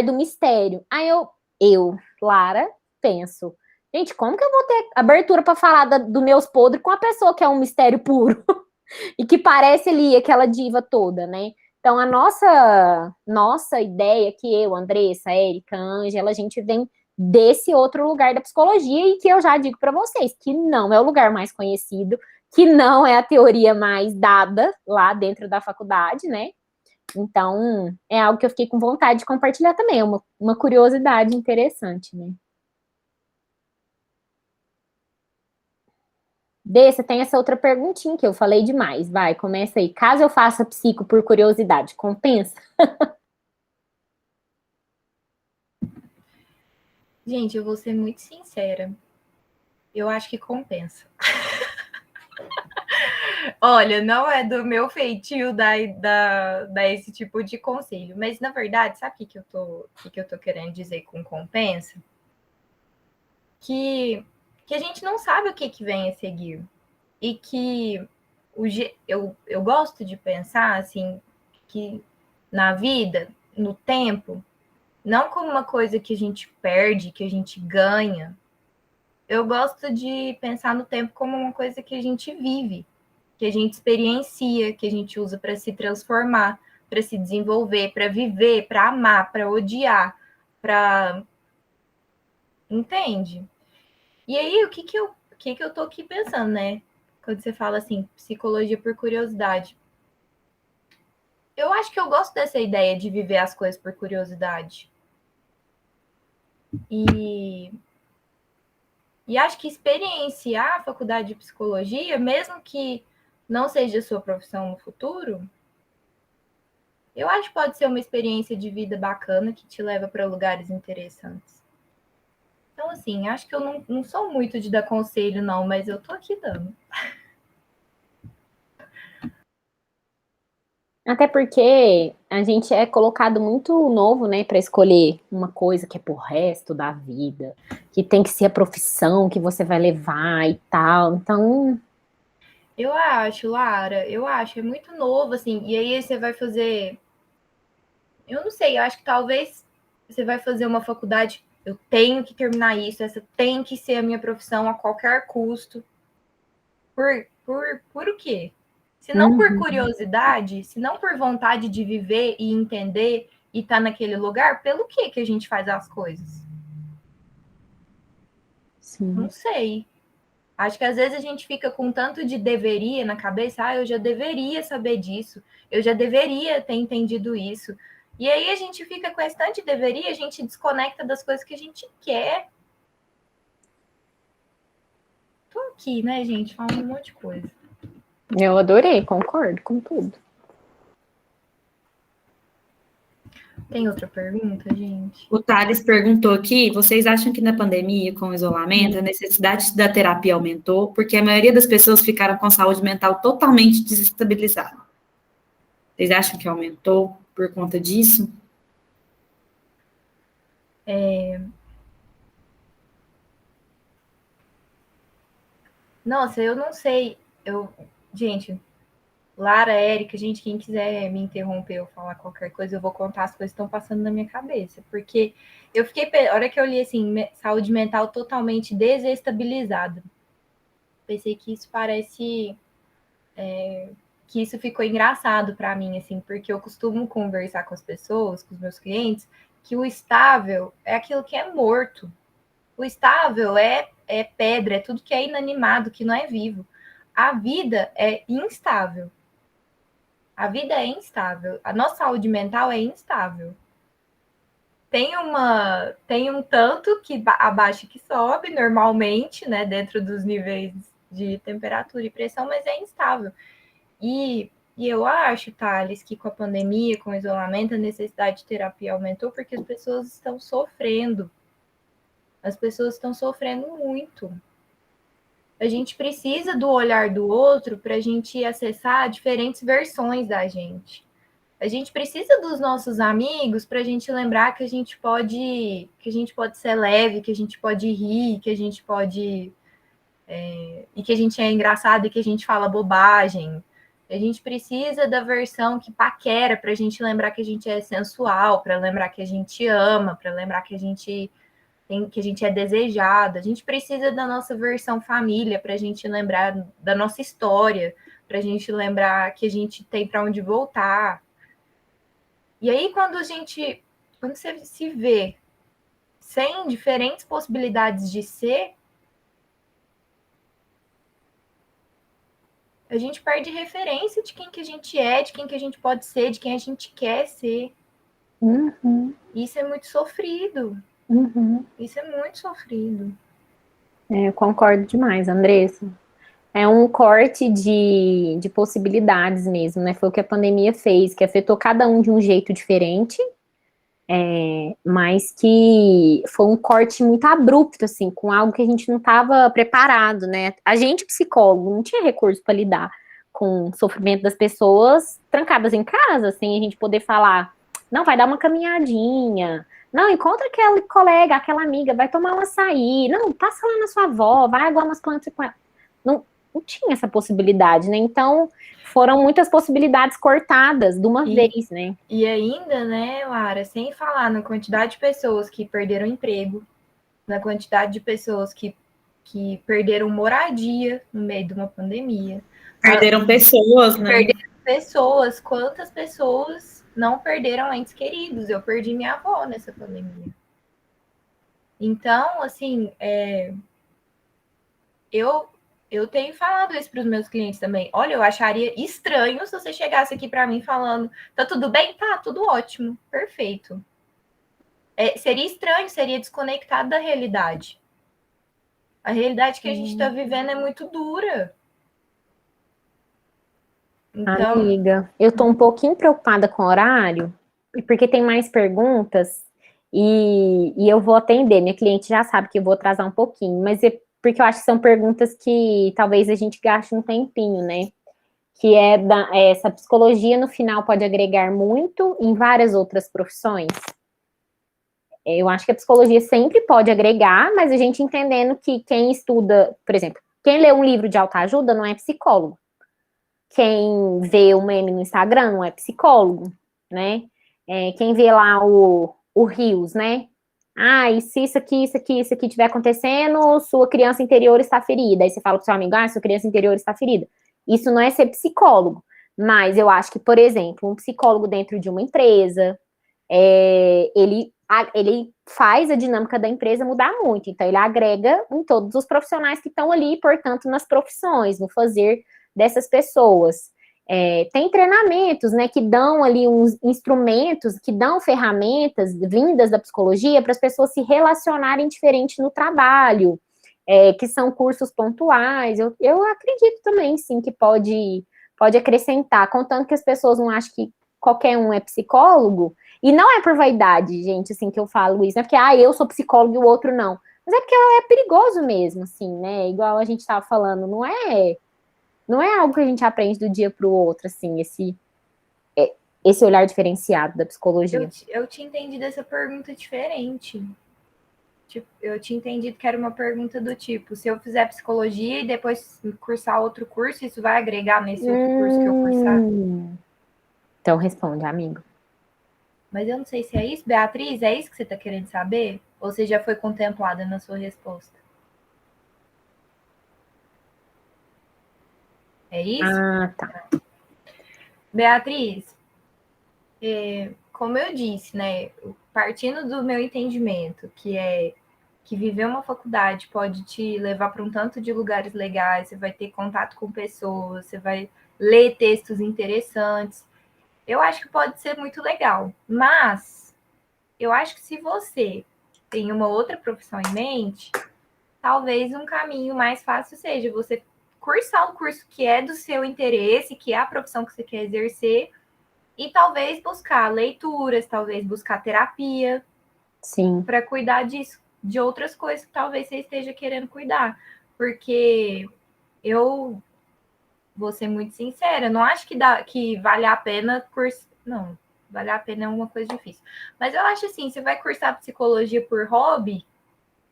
do mistério. Aí Lara, penso, gente, como que eu vou ter abertura para falar do meus podres com a pessoa que é um mistério puro e que parece ali aquela diva toda, né? Então, a nossa ideia, que eu, Andressa, Érica, Ângela, a gente vem desse outro lugar da psicologia e que eu já digo para vocês, que não é o lugar mais conhecido, que não é a teoria mais dada lá dentro da faculdade, né? Então, é algo que eu fiquei com vontade de compartilhar também, é uma curiosidade interessante, né? Você tem essa outra perguntinha que eu falei demais. Vai, começa aí. Caso eu faça psico por curiosidade, compensa? Gente, eu vou ser muito sincera. Eu acho que compensa. Olha, não é do meu feitio dar esse tipo de conselho. Mas, na verdade, sabe o que eu tô querendo dizer com compensa? Que a gente não sabe o que vem a seguir. E que eu gosto de pensar, assim, que na vida, no tempo, não como uma coisa que a gente perde, que a gente ganha. Eu gosto de pensar no tempo como uma coisa que a gente vive, que a gente experiencia, que a gente usa para se transformar, para se desenvolver, para viver, para amar, para odiar, para... Entende? E aí, o que eu tô aqui pensando, né? Quando você fala assim, psicologia por curiosidade. Eu acho que eu gosto dessa ideia de viver as coisas por curiosidade. E acho que experienciar a faculdade de psicologia, mesmo que não seja a sua profissão no futuro, eu acho que pode ser uma experiência de vida bacana que te leva para lugares interessantes. Então, assim, acho que eu não sou muito de dar conselho, não, mas eu tô aqui dando. Até porque a gente é colocado muito novo, né, para escolher uma coisa que é pro resto da vida, que tem que ser a profissão que você vai levar e tal. Então, Eu acho, Lara, é muito novo, assim, e aí você vai fazer... Eu não sei, eu acho que talvez você vai fazer uma faculdade Eu tenho que terminar isso, essa tem que ser a minha profissão a qualquer custo. Por o quê? Se não por curiosidade, se não por vontade de viver e entender e estar naquele lugar, pelo que a gente faz as coisas? Sim. Não sei. Acho que às vezes a gente fica com tanto de deveria na cabeça, eu já deveria saber disso, eu já deveria ter entendido isso. E aí a gente fica com esse tanto de deveria, a gente desconecta das coisas que a gente quer. Tô aqui, né, gente, falando um monte de coisa. Eu adorei, concordo com tudo. Tem outra pergunta, gente? O Thales perguntou aqui, vocês acham que na pandemia, com o isolamento, a necessidade da terapia aumentou, porque a maioria das pessoas ficaram com a saúde mental totalmente desestabilizada? Vocês acham que aumentou por conta disso? Nossa, eu não sei. Gente, Lara, Érica, gente, quem quiser me interromper ou falar qualquer coisa, eu vou contar as coisas que estão passando na minha cabeça. Porque eu fiquei, a hora que eu li assim, saúde mental totalmente desestabilizada, pensei que isso parece. Que isso ficou engraçado para mim, assim, porque eu costumo conversar com as pessoas, com os meus clientes, que o estável é aquilo que é morto. O estável é pedra, é tudo que é inanimado, que não é vivo. A vida é instável. A vida é instável. A nossa saúde mental é instável. Tem um tanto que abaixa que sobe normalmente, né, dentro dos níveis de temperatura e pressão, mas é instável. E eu acho, Thales, que com a pandemia, com o isolamento, a necessidade de terapia aumentou porque as pessoas estão sofrendo. As pessoas estão sofrendo muito. A gente precisa do olhar do outro para a gente acessar diferentes versões da gente. A gente precisa dos nossos amigos para a gente lembrar que a gente pode ser leve, que a gente pode rir, que a gente pode e que a gente é engraçado e que a gente fala bobagem. A gente precisa da versão que paquera para a gente lembrar que a gente é sensual, para lembrar que a gente ama, para lembrar que a gente é desejado. A gente precisa da nossa versão família para a gente lembrar da nossa história, para a gente lembrar que a gente tem para onde voltar. E aí, quando você se vê sem diferentes possibilidades de ser, a gente perde referência de quem que a gente é, de quem que a gente pode ser, de quem a gente quer ser. Isso é muito sofrido. Isso é muito sofrido. Eu concordo demais, Andressa. É um corte de possibilidades mesmo, né? Foi o que a pandemia fez, que afetou cada um de um jeito diferente, mas que foi um corte muito abrupto, assim, com algo que a gente não estava preparado, né? A gente, psicólogo, não tinha recurso para lidar com o sofrimento das pessoas trancadas em casa, sem a gente poder falar, não, vai dar uma caminhadinha, não, encontra aquele colega, aquela amiga, vai tomar um açaí, não, passa lá na sua avó, vai aguar umas plantas com ela. Não tinha essa possibilidade, né? Então, foram muitas possibilidades cortadas de uma vez, né? E ainda, né, Lara, sem falar na quantidade de pessoas que perderam emprego, na quantidade de pessoas que perderam moradia no meio de uma pandemia. Perderam pessoas, né? Perderam pessoas. Quantas pessoas não perderam entes queridos? Eu perdi minha avó nessa pandemia. Então, assim, eu tenho falado isso para os meus clientes também. Olha, eu acharia estranho se você chegasse aqui para mim falando, tá tudo bem? Tá, tudo ótimo, perfeito. Seria estranho, seria desconectado da realidade. A realidade que a gente está vivendo é muito dura. Então, amiga, eu tô um pouquinho preocupada com o horário, porque tem mais perguntas, e eu vou atender. Minha cliente já sabe que eu vou atrasar um pouquinho, mas porque eu acho que são perguntas que talvez a gente gaste um tempinho, né? Que essa psicologia no final pode agregar muito em várias outras profissões. Eu acho que a psicologia sempre pode agregar, mas a gente entendendo que quem estuda, por exemplo, quem lê um livro de autoajuda não é psicólogo. Quem vê o meme no Instagram não é psicólogo, né? Quem vê lá o Reels, né? E se isso aqui tiver acontecendo, sua criança interior está ferida. Aí você fala pro seu amigo, sua criança interior está ferida. Isso não é ser psicólogo. Mas eu acho que, por exemplo, um psicólogo dentro de uma empresa, ele faz a dinâmica da empresa mudar muito. Então, ele agrega em todos os profissionais que estão ali, portanto, nas profissões, no fazer dessas pessoas. Tem treinamentos, né, que dão ali uns instrumentos, que dão ferramentas vindas da psicologia para as pessoas se relacionarem diferente no trabalho, que são cursos pontuais. Eu acredito também, sim, que pode acrescentar, contanto que as pessoas não achem que qualquer um é psicólogo, e não é por vaidade, gente, assim, que eu falo isso, não é porque, eu sou psicólogo e o outro não, mas é porque é perigoso mesmo, assim, né, igual a gente estava falando, não é algo que a gente aprende do dia para o outro, assim, esse olhar diferenciado da psicologia. Eu tinha entendido essa pergunta diferente. Tipo, eu tinha entendido que era uma pergunta do tipo, se eu fizer psicologia e depois cursar outro curso, isso vai agregar nesse outro curso que eu cursar? Então responde, amigo. Mas eu não sei se é isso. Beatriz, é isso que você está querendo saber? Ou você já foi contemplada na sua resposta? É isso? Tá. Beatriz, como eu disse, né, partindo do meu entendimento, que viver uma faculdade pode te levar para um tanto de lugares legais, você vai ter contato com pessoas, você vai ler textos interessantes, eu acho que pode ser muito legal. Mas eu acho que se você tem uma outra profissão em mente, talvez um caminho mais fácil seja você cursar um curso que é do seu interesse, que é a profissão que você quer exercer, e talvez buscar leituras, talvez buscar terapia. Sim. Para cuidar disso, de outras coisas que talvez você esteja querendo cuidar. Porque eu vou ser muito sincera, não acho que vale a pena cursar. Não, vale a pena é uma coisa difícil. Mas eu acho assim, você vai cursar psicologia por hobby,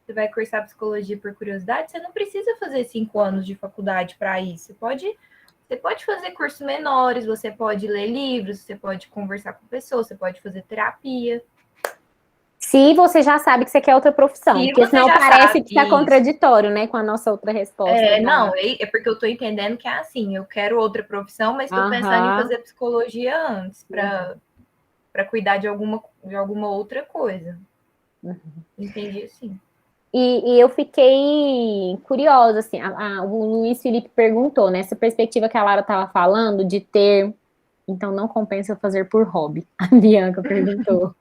você vai cursar psicologia por curiosidade, você não precisa fazer 5 anos de faculdade para isso. Você pode fazer cursos menores, você pode ler livros, você pode conversar com pessoas, você pode fazer terapia. Se você já sabe que você quer outra profissão, porque senão parece que está contraditório, né, com a nossa outra resposta. Não, é porque eu estou entendendo que é assim, eu quero outra profissão, mas estou pensando em fazer psicologia antes, para cuidar de alguma outra coisa. Entendi, assim. E eu fiquei curiosa, assim, o Luiz Felipe perguntou, né, essa perspectiva que a Lara estava falando de ter, então não compensa fazer por hobby. A Bianca perguntou.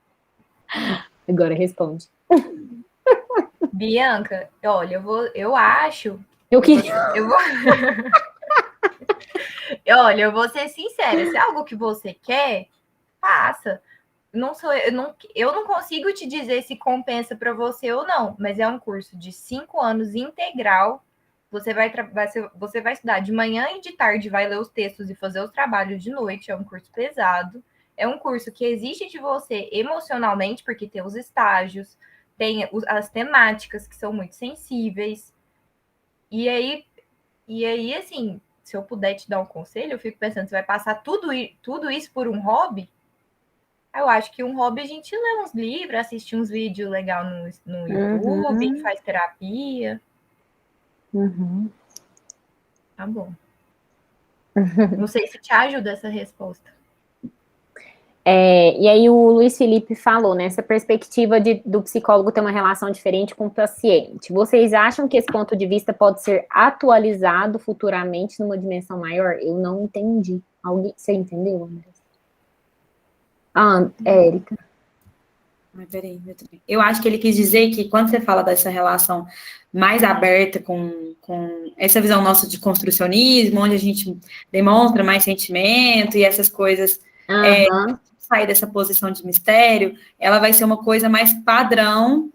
Agora responde. Bianca, olha, eu acho... Olha, eu vou ser sincera, se é algo que você quer, faça. Eu não consigo te dizer se compensa para você ou não, mas é um curso de 5 anos integral. Você vai estudar de manhã e de tarde, vai ler os textos e fazer os trabalhos de noite. É um curso pesado. É um curso que exige de você emocionalmente, porque tem os estágios, tem as temáticas que são muito sensíveis. E aí, assim, se eu puder te dar um conselho, eu fico pensando, você vai passar tudo isso por um hobby? Eu acho que um hobby a gente lê uns livros, assiste uns vídeos legais no YouTube, faz terapia. Tá bom. Não sei se te ajuda essa resposta. E aí o Luiz Felipe falou, né, essa perspectiva do psicólogo ter uma relação diferente com o paciente. Vocês acham que esse ponto de vista pode ser atualizado futuramente numa dimensão maior? Eu não entendi. Você entendeu, André? Érica. Peraí, eu acho que ele quis dizer que quando você fala dessa relação mais aberta com essa visão nossa de construcionismo, onde a gente demonstra mais sentimento e essas coisas, sair dessa posição de mistério, ela vai ser uma coisa mais padrão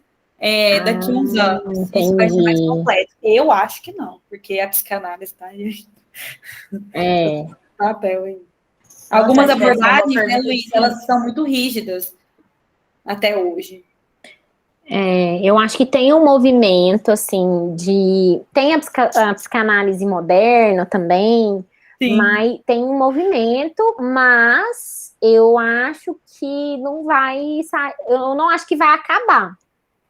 daqui a uns anos. Entendi. Isso vai ser mais completo. Eu acho que não, porque a psicanálise está aí. Papel aí. Algumas abordagens, né, Luiz, elas são muito rígidas até hoje. Eu acho que tem um movimento, assim, tem a psicanálise moderna também, Sim. Mas tem um movimento, mas eu acho que não vai, eu não acho que vai acabar.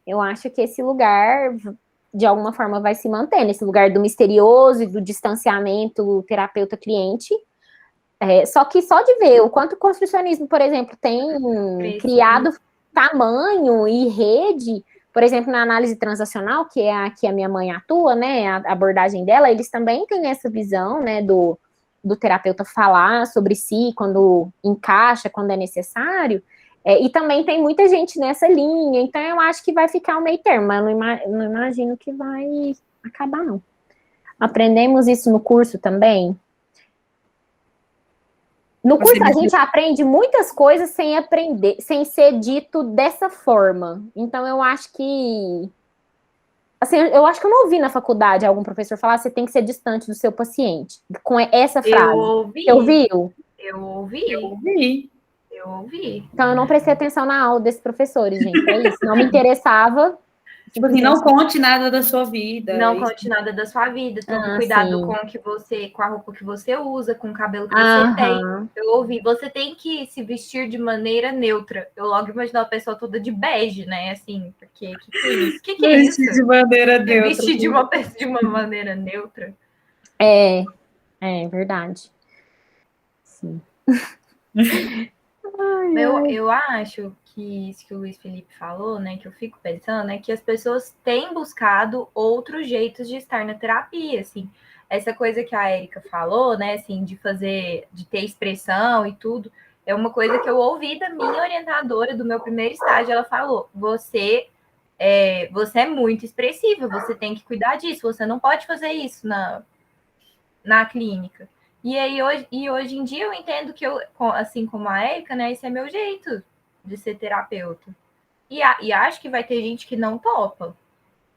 eu acho que esse lugar, de alguma forma, vai se manter, nesse lugar do misterioso e do distanciamento terapeuta-cliente. Só que só de ver o quanto o construcionismo, por exemplo, tem criado tamanho e rede, por exemplo, na análise transacional, que é a que a minha mãe atua, né, a abordagem dela, eles também têm essa visão, né, do terapeuta falar sobre si quando encaixa, quando é necessário, e também tem muita gente nessa linha, então eu acho que vai ficar um meio termo, mas eu não imagino que vai acabar, não. Aprendemos isso no curso também. No curso a gente aprende muitas coisas sem aprender, sem ser dito dessa forma. Então eu acho que, assim, eu acho que eu não ouvi na faculdade algum professor falar que você tem que ser distante do seu paciente com essa frase. Eu ouvi. Você ouviu? Eu ouvi. Eu ouvi. Eu ouvi. Então eu não prestei atenção na aula desses professores, gente. É isso. Não me interessava. Tipo assim, não conte nada da sua vida. Não conte nada da sua vida. Tome cuidado com a roupa que você usa, com o cabelo que você tem. Eu ouvi. Você tem que se vestir de maneira neutra. Eu logo imagino a pessoa toda de bege, né? Assim, porque que é isso? Que é isso? Vestir de maneira neutra. Vestir de uma maneira neutra. É verdade. Sim. Eu acho que isso que o Luiz Felipe falou, né, que eu fico pensando, é que as pessoas têm buscado outros jeitos de estar na terapia, assim. Essa coisa que a Érica falou, né, assim, de ter expressão e tudo, é uma coisa que eu ouvi da minha orientadora do meu primeiro estágio. Ela falou: você é muito expressiva, você tem que cuidar disso, você não pode fazer isso na clínica. E aí, hoje em dia, eu entendo que assim como a Érica, né, esse é meu jeito de ser terapeuta. E acho que vai ter gente que não topa.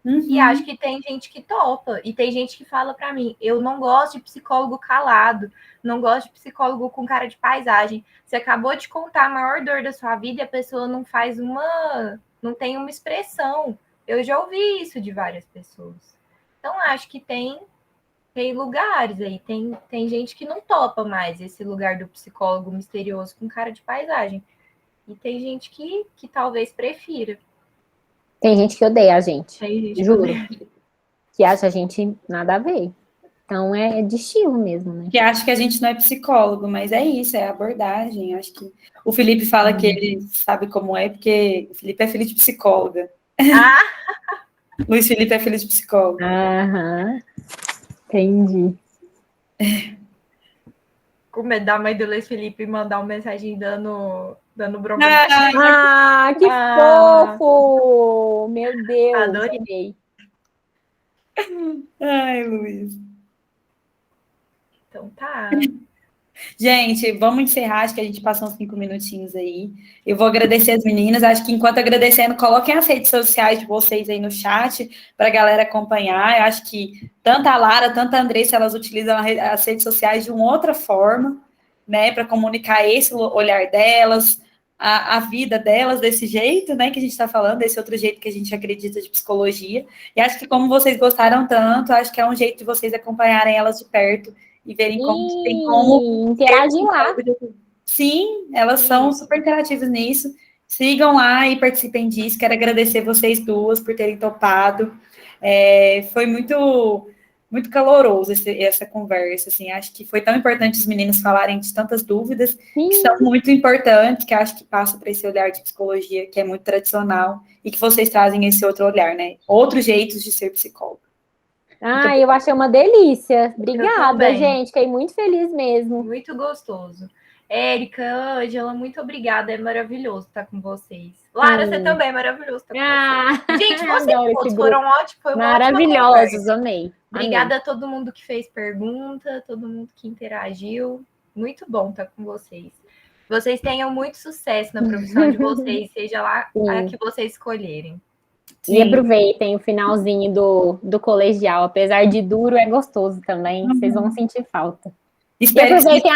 E acho que tem gente que topa. E tem gente que fala pra mim: eu não gosto de psicólogo calado, não gosto de psicólogo com cara de paisagem. Você acabou de contar a maior dor da sua vida e a pessoa não tem uma expressão. Eu já ouvi isso de várias pessoas. Então, acho que tem lugares aí, tem gente que não topa mais esse lugar do psicólogo misterioso com cara de paisagem. E tem gente que talvez prefira. Tem gente que odeia a gente, juro. Odeia. Que acha a gente nada a ver. Então é de estilo mesmo, né? Que acha que a gente não é psicólogo, mas é isso, é a abordagem. Acho que o Felipe fala que ele sabe como é, porque o Felipe é filho de psicóloga. Luiz Felipe é filho de psicóloga. Entendi. Com medo da mãe do Luiz Felipe mandar uma mensagem dando bronca. Que fofo! Meu Deus, adorei. Ai, Luiz. Então tá. Gente, vamos encerrar, acho que a gente passou uns 5 minutinhos aí. Eu vou agradecer as meninas, acho que enquanto agradecendo, coloquem as redes sociais de vocês aí no chat, para a galera acompanhar. Eu acho que tanto a Lara, tanto a Andressa, elas utilizam as redes sociais de uma outra forma, né, para comunicar esse olhar delas, a vida delas desse jeito, né, que a gente está falando, desse outro jeito que a gente acredita de psicologia. E acho que como vocês gostaram tanto, acho que é um jeito de vocês acompanharem elas de perto, e verem como tem como interagir lá. Sim, elas são super interativas nisso. Sigam lá e participem disso. Quero agradecer vocês duas por terem topado. Foi muito, muito caloroso essa conversa. Assim, acho que foi tão importante os meninos falarem de tantas dúvidas que são muito importantes, que acho que passa para esse olhar de psicologia que é muito tradicional e que vocês trazem esse outro olhar, né? Outros jeitos de ser psicólogo. Eu achei uma delícia. Obrigada, gente. Fiquei muito feliz mesmo. Muito gostoso. Érica, Ângela, muito obrigada. É maravilhoso estar com vocês. Lara, você também é maravilhoso estar com vocês. Gente, vocês todos foram ótimos. Foi uma maravilhosos, amei. Obrigada a todo mundo que fez pergunta, todo mundo que interagiu. Muito bom estar com vocês. Vocês tenham muito sucesso na profissão de vocês, seja lá a que vocês escolherem. E aproveitem o finalzinho do colegial. Apesar de duro, é gostoso também. Vocês vão sentir falta. E aproveitem